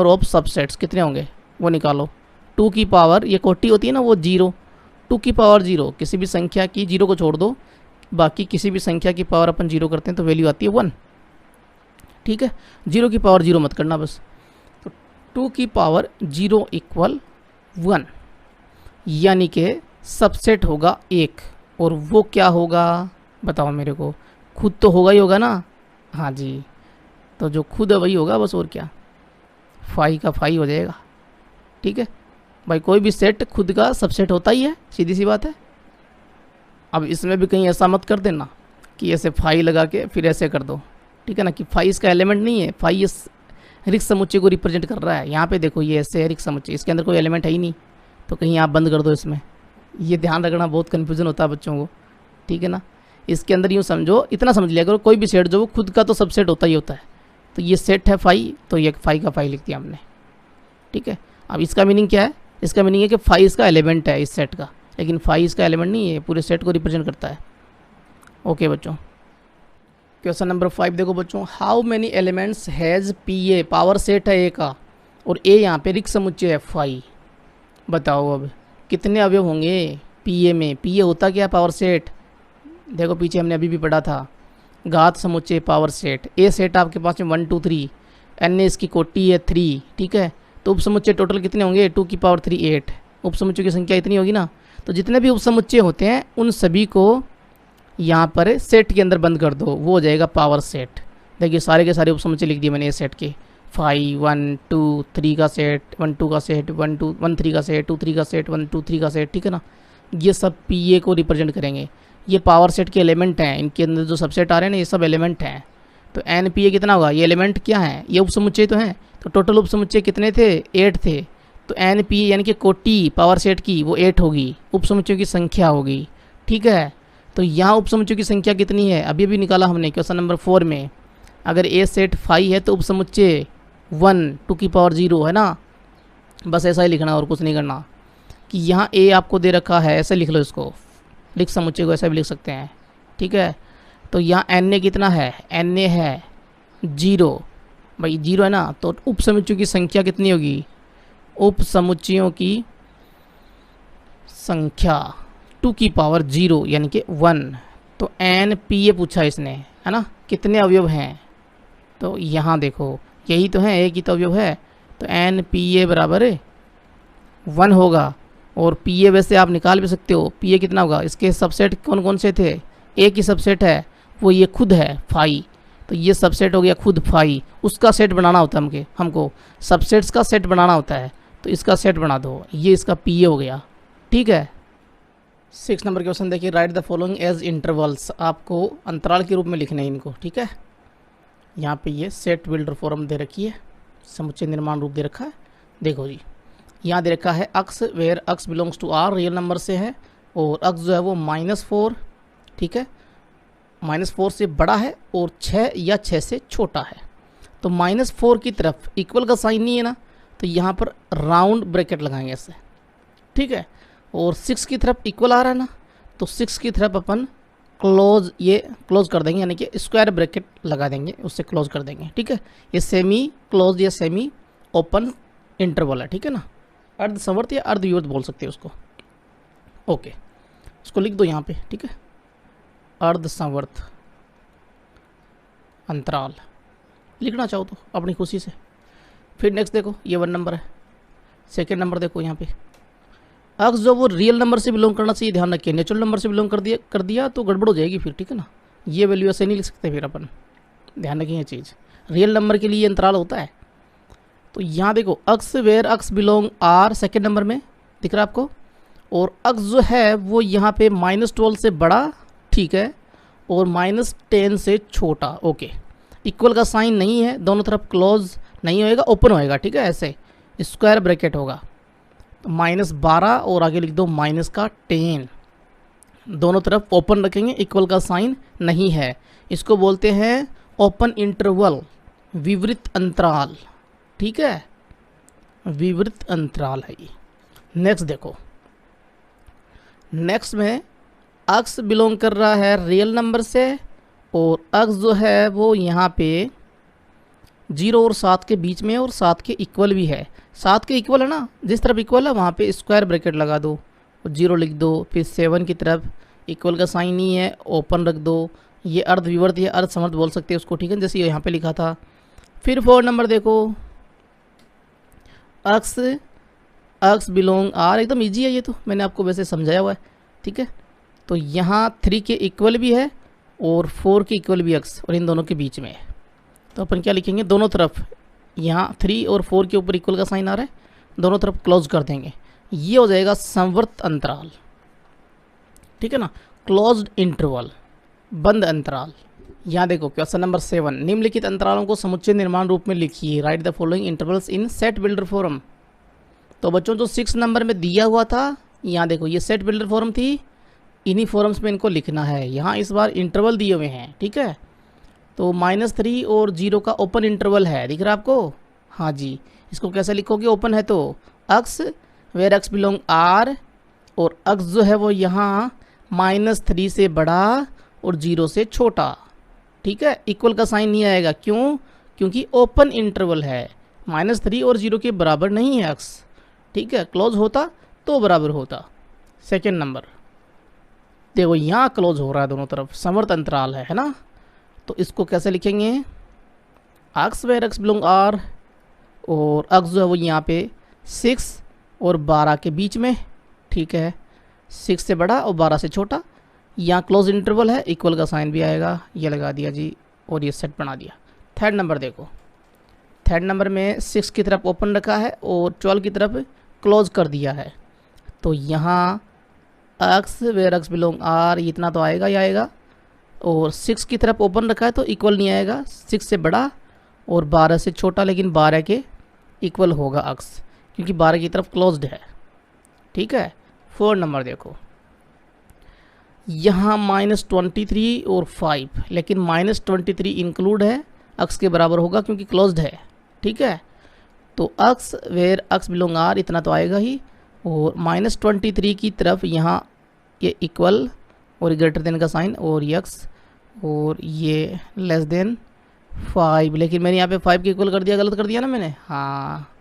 ऑफ सबसेट्स कितने होंगे वो निकालो। 2 की पावर, ये कोटि होती है ना वो 0, 2 की पावर 0, किसी भी संख्या की 0 को छोड़ दो, बाकी किसी भी संख्या की पावर अपन 0 करते हैं तो वैल्यू आती है 1। ठीक है, 0 की पावर 0 मत करना बस। तो 2 की पावर 0 इक्वल 1, यानी कि सबसेट होगा 1। और वो क्या होगा बताओ मेरे को, खुद तो होगा ही होगा ना। हाँ जी, तो जो खुद है वही होगा बस, और क्या, फाई का फाई हो जाएगा। ठीक है भाई, कोई भी सेट खुद का सबसेट होता ही है, सीधी सी बात है। अब इसमें भी कहीं ऐसा मत कर देना कि ऐसे फाई लगा के फिर ऐसे कर दो, ठीक है ना, कि फाई इसका एलिमेंट नहीं है, फाई इस रिक्त समुच्चय को रिप्रेजेंट कर रहा है। यहाँ पे देखो ये ऐसे है रिक्त समुच्चय, इसके अंदर कोई एलिमेंट है ही नहीं, तो कहीं आप बंद कर दो इसमें। ये ध्यान रखना, बहुत कन्फ्यूजन होता है बच्चों को, ठीक है ना। इसके अंदर यूँ समझो, इतना समझ लिया करो, कोई भी सेट जो वो खुद का तो सबसेट होता ही होता है। तो ये सेट है फाई, तो ये फाई का फाई लिख दिया हमने। ठीक है, अब इसका मीनिंग क्या है, इसका मीनिंग है कि फाई इसका एलिमेंट है इस सेट का, लेकिन फाई इसका एलिमेंट नहीं है, पूरे सेट को रिप्रेजेंट करता है। ओके बच्चों, क्वेश्चन नंबर 5 देखो बच्चों, how many elements has P A, power set है ए का, और ए यहाँ पे रिक्त समुच्चय है फाई। बताओ अब कितने अवयव होंगे पी ए में। पी ए होता क्या, पावर सेट। देखो पीछे हमने अभी भी पढ़ा था, घात समुच्चय पावर सेट। ए सेट आपके पास में 1 2 3, एन ए इसकी कोटि है 3। ठीक है, तो उप समुच्चय टोटल कितने होंगे, 2 की पावर 3 8। उप समुच्चय की संख्या इतनी होगी ना। तो जितने भी उप समुच्चय होते हैं उन सभी को यहाँ पर सेट के अंदर बंद कर दो, वो हो जाएगा पावर सेट। देखिए सारे के सारे उप समुच्चय लिख दिए मैंने ए सेट के, 5 1 2 3 का सेट, 1 2 का सेट, 1 2 1 3 का सेट, 2 3 का सेट, 1 2 3 का सेट। ठीक है ना, ये सब पी ए को रिप्रेजेंट करेंगे। ये पावर सेट के एलिमेंट हैं, इनके अंदर जो सबसेट आ रहे हैं ना ये सब एलिमेंट हैं। तो एन पी ए कितना होगा, ये एलिमेंट क्या है, ये उप समुच्चय तो हैं। तो टोटल उप समुच्चय कितने थे, 8 थे। तो एन पी ए यानी कि कोटि पावर सेट की वो 8 होगी, उप समुच्चयों की संख्या होगी। ठीक है, तो यहाँ उप समुच्चयों की संख्या कितनी है, अभी भी निकाला हमने क्वेश्चन नंबर 4 में। अगर ए सेट 5 है तो उप समुच्चय 1 2 की पावर 0 है ना। बस ऐसा ही लिखना और कुछ नहीं करना, कि यहाँ ए आपको दे रखा है, ऐसे लिख लो इसको, रिक्त समुच्चय को ऐसा भी लिख सकते हैं। ठीक है, तो यहाँ एन ए कितना है, एन ए है 0, भाई 0 है ना। तो उप समुच्चयों की संख्या कितनी होगी, उप समुच्चयों की संख्या 2 की पावर 0 यानी कि 1। तो एन पी ए पूछा इसने, है ना, कितने अवयव हैं। तो यहाँ देखो यही तो है, एक ही तो अवयव है। तो एन पी ए बराबर 1 होगा। और पी ए वैसे आप निकाल भी सकते हो, पी ए कितना होगा, इसके सबसेट कौन कौन से थे, ए की सबसेट है वो ये खुद है फाई। तो ये सबसेट हो गया खुद फाई, उसका सेट बनाना होता है हमको सबसेट्स का सेट बनाना होता है। तो इसका सेट बना दो, ये इसका पी ए हो गया। ठीक है, 6 नंबर क्वेश्चन देखिए, write the following as intervals. आपको अंतराल के रूप में लिखना है इनको। ठीक है, यहाँ पे ये सेट बिल्डर फॉर्म दे रखी है, समुच्चय निर्माण रूप दे रखा है। देखो जी, यहाँ दे रखा है x where x belongs to R, real number से है, और अक्स जो है वो -4। ठीक है, -4 से बड़ा है और 6 या 6 से छोटा है। तो -4 की तरफ इक्वल का साइन नहीं है ना, तो यहाँ पर राउंड ब्रैकेट लगाएंगे ऐसे। ठीक है, और 6 की तरफ इक्वल आ रहा है ना, तो 6 की तरफ अपन क्लोज, ये क्लोज कर देंगे, यानी कि स्क्वायर ब्रैकेट लगा देंगे, उससे क्लोज कर देंगे। ठीक है, ये सेमी क्लोज या सेमी ओपन इंटरवल है। ठीक है ना, अर्धसंवर्त या अर्धविवर्त बोल सकते हैं उसको। ओके, उसको लिख दो यहाँ पे। ठीक है, अर्धसंवर्त अंतराल लिखना चाहो तो अपनी खुशी से। फिर नेक्स्ट देखो, ये 1 नंबर है। सेकेंड नंबर देखो, यहाँ पे अक्स जो वो रियल नंबर से बिलोंग करना चाहिए, ध्यान रखिए। नेचुरल नंबर से बिलोंग कर दिया तो गड़बड़ हो जाएगी फिर। ठीक है ना, ये वैल्यू ऐसे नहीं लिख सकते फिर अपन, ध्यान रखिए ये चीज़। रियल नंबर के लिए ये अंतराल होता है। तो यहाँ देखो, x where x belong R, second number में दिख रहा है आपको, और अक्स जो है वो यहाँ पे -12 से बड़ा, ठीक है, और -10 से छोटा। ओके, इक्वल का साइन नहीं है, दोनों तरफ क्लोज नहीं होएगा, ओपन होएगा। ठीक है, ऐसे स्क्वायर ब्रैकेट होगा। तो -12 और आगे लिख दो -10, दोनों तरफ ओपन रखेंगे, इक्वल का साइन नहीं है। इसको बोलते हैं ओपन इंटरवल, विवृत अंतराल। ठीक है, विवृत अंतराल है ये। नेक्स्ट देखो, नेक्स्ट में अक्स बिलोंग कर रहा है रियल नंबर से और अक्स जो है वो यहाँ पे 0 और 7 के बीच में और 7 के इक्वल भी है। 7 के इक्वल है ना, जिस तरफ इक्वल है वहाँ पे स्क्वायर ब्रैकेट लगा दो और 0 लिख दो। फिर 7 की तरफ इक्वल का साइन नहीं है, ओपन रख दो। ये अर्ध विवर्त या अर्ध समर्थ बोल सकते हैं उसको, ठीक है, जैसे यहाँ पे लिखा था। फिर 4 नंबर देखो, अक्स बिलोंग आर, एकदम इजी है ये तो, मैंने आपको वैसे समझाया हुआ है, ठीक है। तो यहाँ 3 के इक्वल भी है और 4 के इक्वल भी अक्स, और इन दोनों के बीच में है। तो अपन क्या लिखेंगे, दोनों तरफ यहाँ 3 और 4 के ऊपर इक्वल का साइन आ रहा है, दोनों तरफ क्लोज कर देंगे। ये हो जाएगा समवर्त अंतराल, ठीक है ना, क्लोज्ड इंटरवल, बंद अंतराल। यहाँ देखो क्वेश्चन नंबर 7, निम्नलिखित अंतरालों को समुच्चय निर्माण रूप में लिखिए। Right the following intervals in set builder form. तो बच्चों जो 6 नंबर में दिया हुआ था, यहाँ देखो ये सेट बिल्डर फॉर्म थी, इन्हीं फॉर्म्स में इनको लिखना है। यहाँ इस बार इंटरवल दिए हुए हैं, ठीक है। तो -3 और 0 का ओपन इंटरवल है, दिख रहा है आपको? हाँ जी। इसको कैसे लिखोगे ओपन है तो, अक्स वेयर अक्स बिलोंग आर, और अक्स जो है वो यहाँ -3 से बड़ा और 0 से छोटा, ठीक है। इक्वल का साइन नहीं आएगा, क्यों? क्योंकि ओपन इंटरवल है, -3 और 0 के बराबर नहीं है अक्स, ठीक है। क्लोज होता तो बराबर होता। सेकेंड नंबर देखो, यहाँ क्लोज हो रहा है दोनों तरफ, समवर्त अंतराल है ना। तो इसको कैसे लिखेंगे, अक्स वेयर अक्स बिलोंग आर, और अक्स जो है वो यहाँ पे 6 और 12 के बीच में, ठीक है। 6 से बड़ा और 12 से छोटा। यहाँ क्लोज इंटरवल है, इक्वल का साइन भी आएगा, ये लगा दिया जी, और ये सेट बना दिया। थर्ड नंबर देखो, थर्ड नंबर में 6 की तरफ ओपन रखा है और 12 की तरफ क्लोज कर दिया है। तो यहाँ अक्स वेयर अक्स बिलोंग आर, इतना तो आएगा ही आएगा, और 6 की तरफ ओपन रखा है तो इक्वल नहीं आएगा, 6 से बड़ा और 12 से छोटा, लेकिन 12 के इक्वल होगा अक्स, क्योंकि 12 की तरफ क्लोज्ड है, ठीक है। 4 नंबर देखो, यहाँ -23 और 5, लेकिन -23 इंक्लूड है, अक्स के बराबर होगा क्योंकि क्लोज्ड है, ठीक है। तो अक्स वेयर अक्स बिलोंग आर, इतना तो आएगा ही, और -23 की तरफ यहाँ ये इक्वल और ग्रेटर देन का साइन, और यक्स, और ये लेस देन 5, लेकिन मैंने यहाँ पे 5 के इक्वल कर दिया, गलत कर दिया ना मैंने, हाँ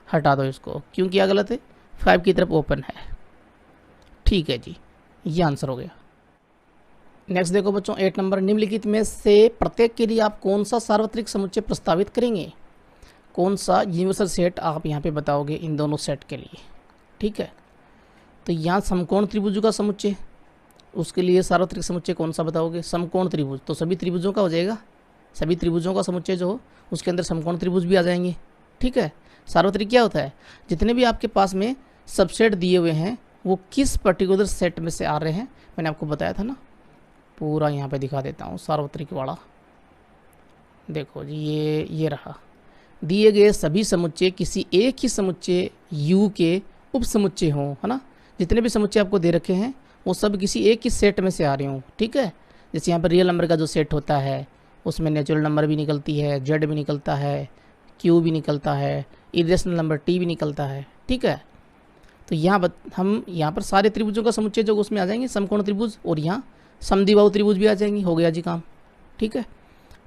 हटा दो इसको। क्यों किया गलत है, 5 की तरफ ओपन है, ठीक है जी, ये आंसर हो गया। नेक्स्ट देखो बच्चों 8 नंबर, निम्नलिखित में से प्रत्येक के लिए आप कौन सा सार्वत्रिक समुच्चय प्रस्तावित करेंगे, कौन सा यूनिवर्सल सेट आप यहाँ पे बताओगे इन दोनों सेट के लिए, ठीक है। तो यहाँ समकोण त्रिभुजों का समुच्चय, उसके लिए सार्वत्रिक समुच्चय कौन सा बताओगे, समकोण त्रिभुज, तो सभी त्रिभुजों का हो जाएगा, सभी त्रिभुजों का समुच्चय जो हो उसके अंदर समकोण त्रिभुज भी आ जाएंगे, ठीक है। सार्वत्रिक क्या होता है, जितने भी आपके पास में सबसेट दिए हुए हैं वो किस पर्टिकुलर सेट में से आ रहे हैं, मैंने आपको बताया था ना, पूरा यहाँ पे दिखा देता हूँ सार्वत्रिक वाला। देखो जी, ये रहा, दिए गए सभी समुच्चय किसी एक ही समुच्चय U के उप समुच्चय हों, है ना। जितने भी समुच्चय आपको दे रखे हैं वो सब किसी एक ही सेट में से आ रहे हों, ठीक है। जैसे यहाँ पर रियल नंबर का जो सेट होता है उसमें नेचुरल नंबर भी निकलती है, जेड भी निकलता है, क्यू भी निकलता है, इरेशनल नंबर टी भी निकलता है, ठीक है। तो हम यहाँ पर सारे त्रिभुजों का समुच्चय जो उसमें आ जाएंगे समकोण त्रिभुज, और यहाँ समद्विबाहु त्रिभुज भी आ जाएंगी, हो गया जी काम, ठीक है।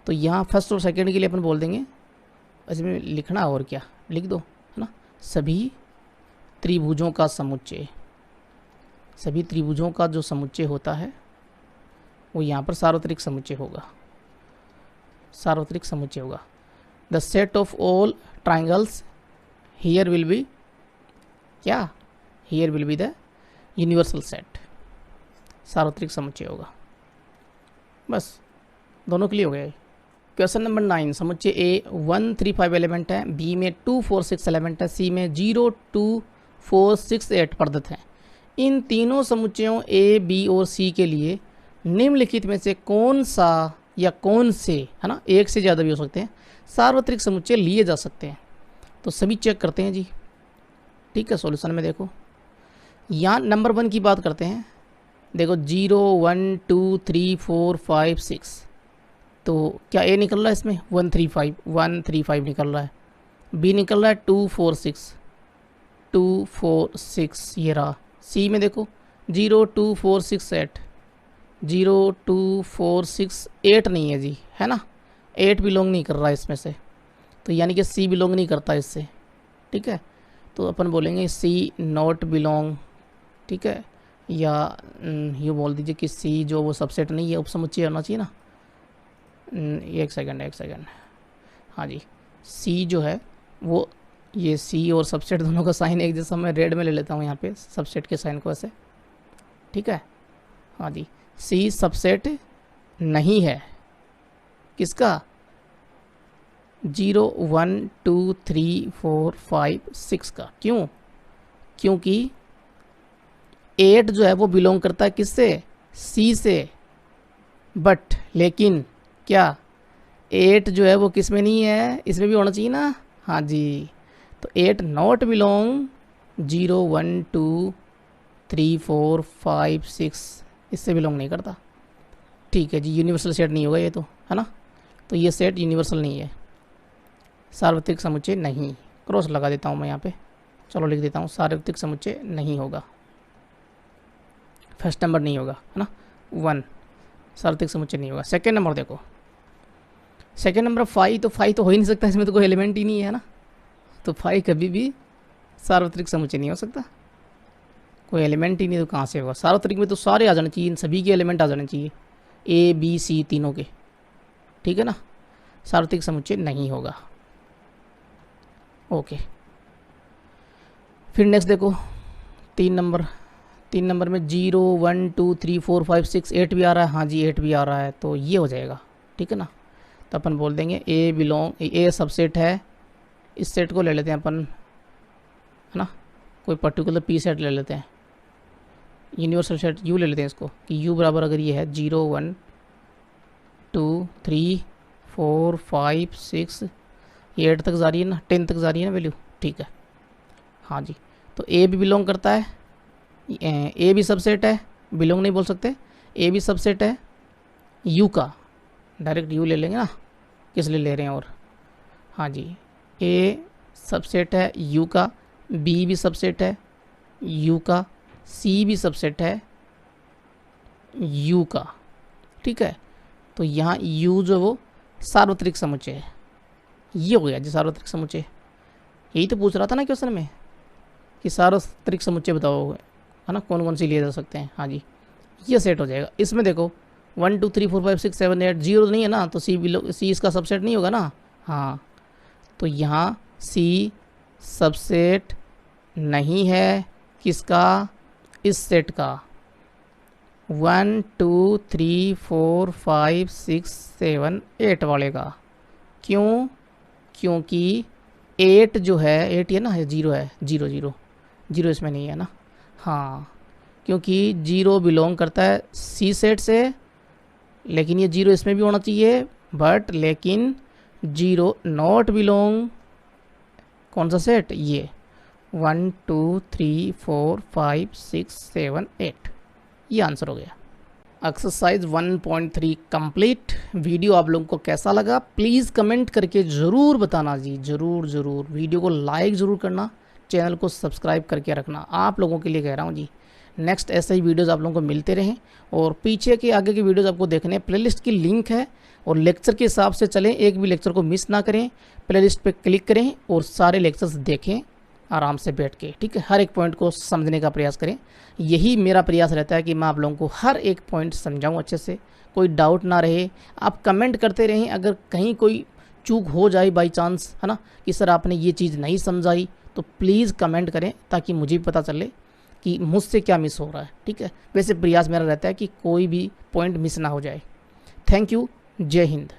तो यहाँ फर्स्ट और सेकंड के लिए अपन बोल देंगे, इसमें लिखना और क्या लिख दो, है ना, सभी त्रिभुजों का समुच्चय, सभी त्रिभुजों का जो समुच्चय होता है वो यहाँ पर सार्वत्रिक समुच्चय होगा, सार्वत्रिक समुच्चय होगा। The set of all triangles here will be क्या, here will be the universal set, सार्वत्रिक समुच्चय होगा। बस दोनों क्लियर हो गए। क्वेश्चन नंबर 9, समुच्चय ए 1 3 5 एलिमेंट है, बी में 2 4 6 एलिमेंट है, सी में 0 2 4 6 8 प्रदत्त हैं। इन तीनों समुच्चयों ए बी और सी के लिए निम्नलिखित में से कौन सा या कौन से, है ना, एक से ज़्यादा भी हो सकते हैं, सार्वत्रिक समुच्चय लिए जा सकते हैं। तो सभी चेक करते हैं जी, ठीक है। सॉल्यूशन में देखो, यहाँ नंबर 1 की बात करते हैं। देखो 0 1 2 3 4 5 6, तो क्या ए निकल रहा है इसमें, 1 3 5 निकल रहा है, बी निकल रहा है 246, 246 ये रहा। सी में देखो 02468, 02468 नहीं है जी, है ना, 8 बिलोंग नहीं कर रहा इसमें से, तो यानी कि सी बिलोंग नहीं करता इससे, ठीक है। तो अपन बोलेंगे सी नॉट बिलोंग, ठीक है, या ये बोल दीजिए कि सी जो वो सबसेट नहीं है, उपसमुच्चय होना चाहिए ना। एक सेकंड, हाँ जी, सी जो है वो, ये सी और सबसेट दोनों का साइन एक जैसा, मैं रेड में ले लेता हूँ यहाँ पे सबसेट के साइन को ऐसे, ठीक है। हाँ जी, सी सबसेट नहीं है किसका, 0 1 2 3 4 5 6 का। क्यों? क्योंकि 8 जो है वो बिलोंग करता है किससे, सी से, बट लेकिन क्या 8 जो है वो किस में नहीं है, इसमें भी होना चाहिए ना। हाँ जी, तो 8 नॉट बिलोंग 0 1 2 3 4 5 6, इससे बिलोंग नहीं करता, ठीक है जी। यूनिवर्सल सेट नहीं होगा ये तो, है ना, तो ये सेट यूनिवर्सल नहीं है, सार्वत्रिक समुच्चय नहीं। क्रॉस लगा देता हूँ मैं यहाँ पे, चलो लिख देता हूँ सार्वत्रिक समुच्चय नहीं होगा, फर्स्ट नंबर नहीं होगा, है ना, 1 सार्वत्रिक समुच्चय नहीं होगा। सेकेंड नंबर देखो, सेकेंड नंबर 5, तो 5 तो हो ही नहीं सकता, इसमें तो कोई एलिमेंट ही नहीं है ना, तो 5 कभी भी सार्वत्रिक समुच्चय नहीं हो सकता, कोई एलिमेंट ही नहीं, तो कहाँ से होगा। सार्वत्रिक में तो सारे आ जाने चाहिए, इन सभी के एलिमेंट आ जाने चाहिए, ए बी सी तीनों के, ठीक है ना, सार्वत्रिक समुच्चय नहीं होगा। ओके, फिर नेक्स्ट देखो 3 नंबर, 3 नंबर में 0 1 2 3 4 5 6 8 भी आ रहा है, हाँ जी 8 भी आ रहा है, तो ये हो जाएगा, ठीक है ना। तो अपन बोल देंगे ए बिलोंग, ए सबसेट है, इस सेट को ले लेते हैं अपन, है ना, कोई पर्टिकुलर पी सेट ले लेते हैं, यूनिवर्सल सेट यू ले लेते हैं इसको, कि यू बराबर अगर ये है 0 1 2 3 4 5 6, ये 8 तक जा रही है ना, 10 तक जा रही है ना वैल्यू, ठीक है। हाँ जी, तो ए भी बिलोंग करता है, ए भी सबसेट है, बिलोंग नहीं बोल सकते, ए भी सबसेट है यू का, डायरेक्ट यू ले लेंगे ना, किस लिए ले रहे हैं और, हाँ जी, ए सबसेट है यू का, बी भी सबसेट है यू का, सी भी सबसेट है यू का, ठीक है। तो यहाँ यू जो वो सार्वत्रिक समुच्चय है, ये हो गया जी सार्वत्रिक समुच्चय। यही तो पूछ रहा था ना क्वेश्चन में कि सार्वत्रिक समुच्चय बताओ, है ना, कौन कौन सी लिए जा सकते हैं। हाँ जी, ये सेट हो जाएगा। इसमें देखो 1 2 3 4 5 6 7 8 0 नहीं है ना, तो सी इसका सबसेट नहीं होगा ना। हाँ, तो यहाँ सी सबसेट नहीं है किसका, इस सेट का 1 2 3 4 5 6 7 8 वाले का। क्यों? क्योंकि 8 जो है, 8 है ना, 0 है, 0 0 0 इसमें नहीं है ना। हाँ, क्योंकि 0 बिलोंग करता है सी सेट से, लेकिन ये 0 इसमें भी होना चाहिए, बट लेकिन 0 नॉट बिलोंग कौन सा सेट, ये 1 2 3 4 5 6 7 8, ये आंसर हो गया। Exercise 1.3 complete. वीडियो आप लोगों को कैसा लगा प्लीज़ कमेंट करके ज़रूर बताना जी, ज़रूर ज़रूर। वीडियो को लाइक ज़रूर करना, चैनल को सब्सक्राइब करके रखना, आप लोगों के लिए कह रहा हूँ जी। नेक्स्ट ऐसे ही वीडियोज़ आप लोगों को मिलते रहें, और पीछे के आगे की वीडियोज़ आपको देखने, प्लेलिस्ट की लिंक है, और लेक्चर के हिसाब से चलें, एक भी लेक्चर को मिस ना करें, प्लेलिस्ट पे क्लिक करें और सारे लेक्चर्स देखें आराम से बैठ के, ठीक है। हर एक पॉइंट को समझने का प्रयास करें, यही मेरा प्रयास रहता है कि मैं आप लोगों को हर एक पॉइंट समझाऊं अच्छे से, कोई डाउट ना रहे। आप कमेंट करते रहें, अगर कहीं कोई चूक हो जाए बाई चांस, है ना, कि सर आपने ये चीज़ नहीं समझाई, तो प्लीज़ कमेंट करें ताकि मुझे भी पता चले कि मुझसे क्या मिस हो रहा है, ठीक है। वैसे प्रयास मेरा रहता है कि कोई भी पॉइंट मिस ना हो जाए। थैंक यू, जय हिंद।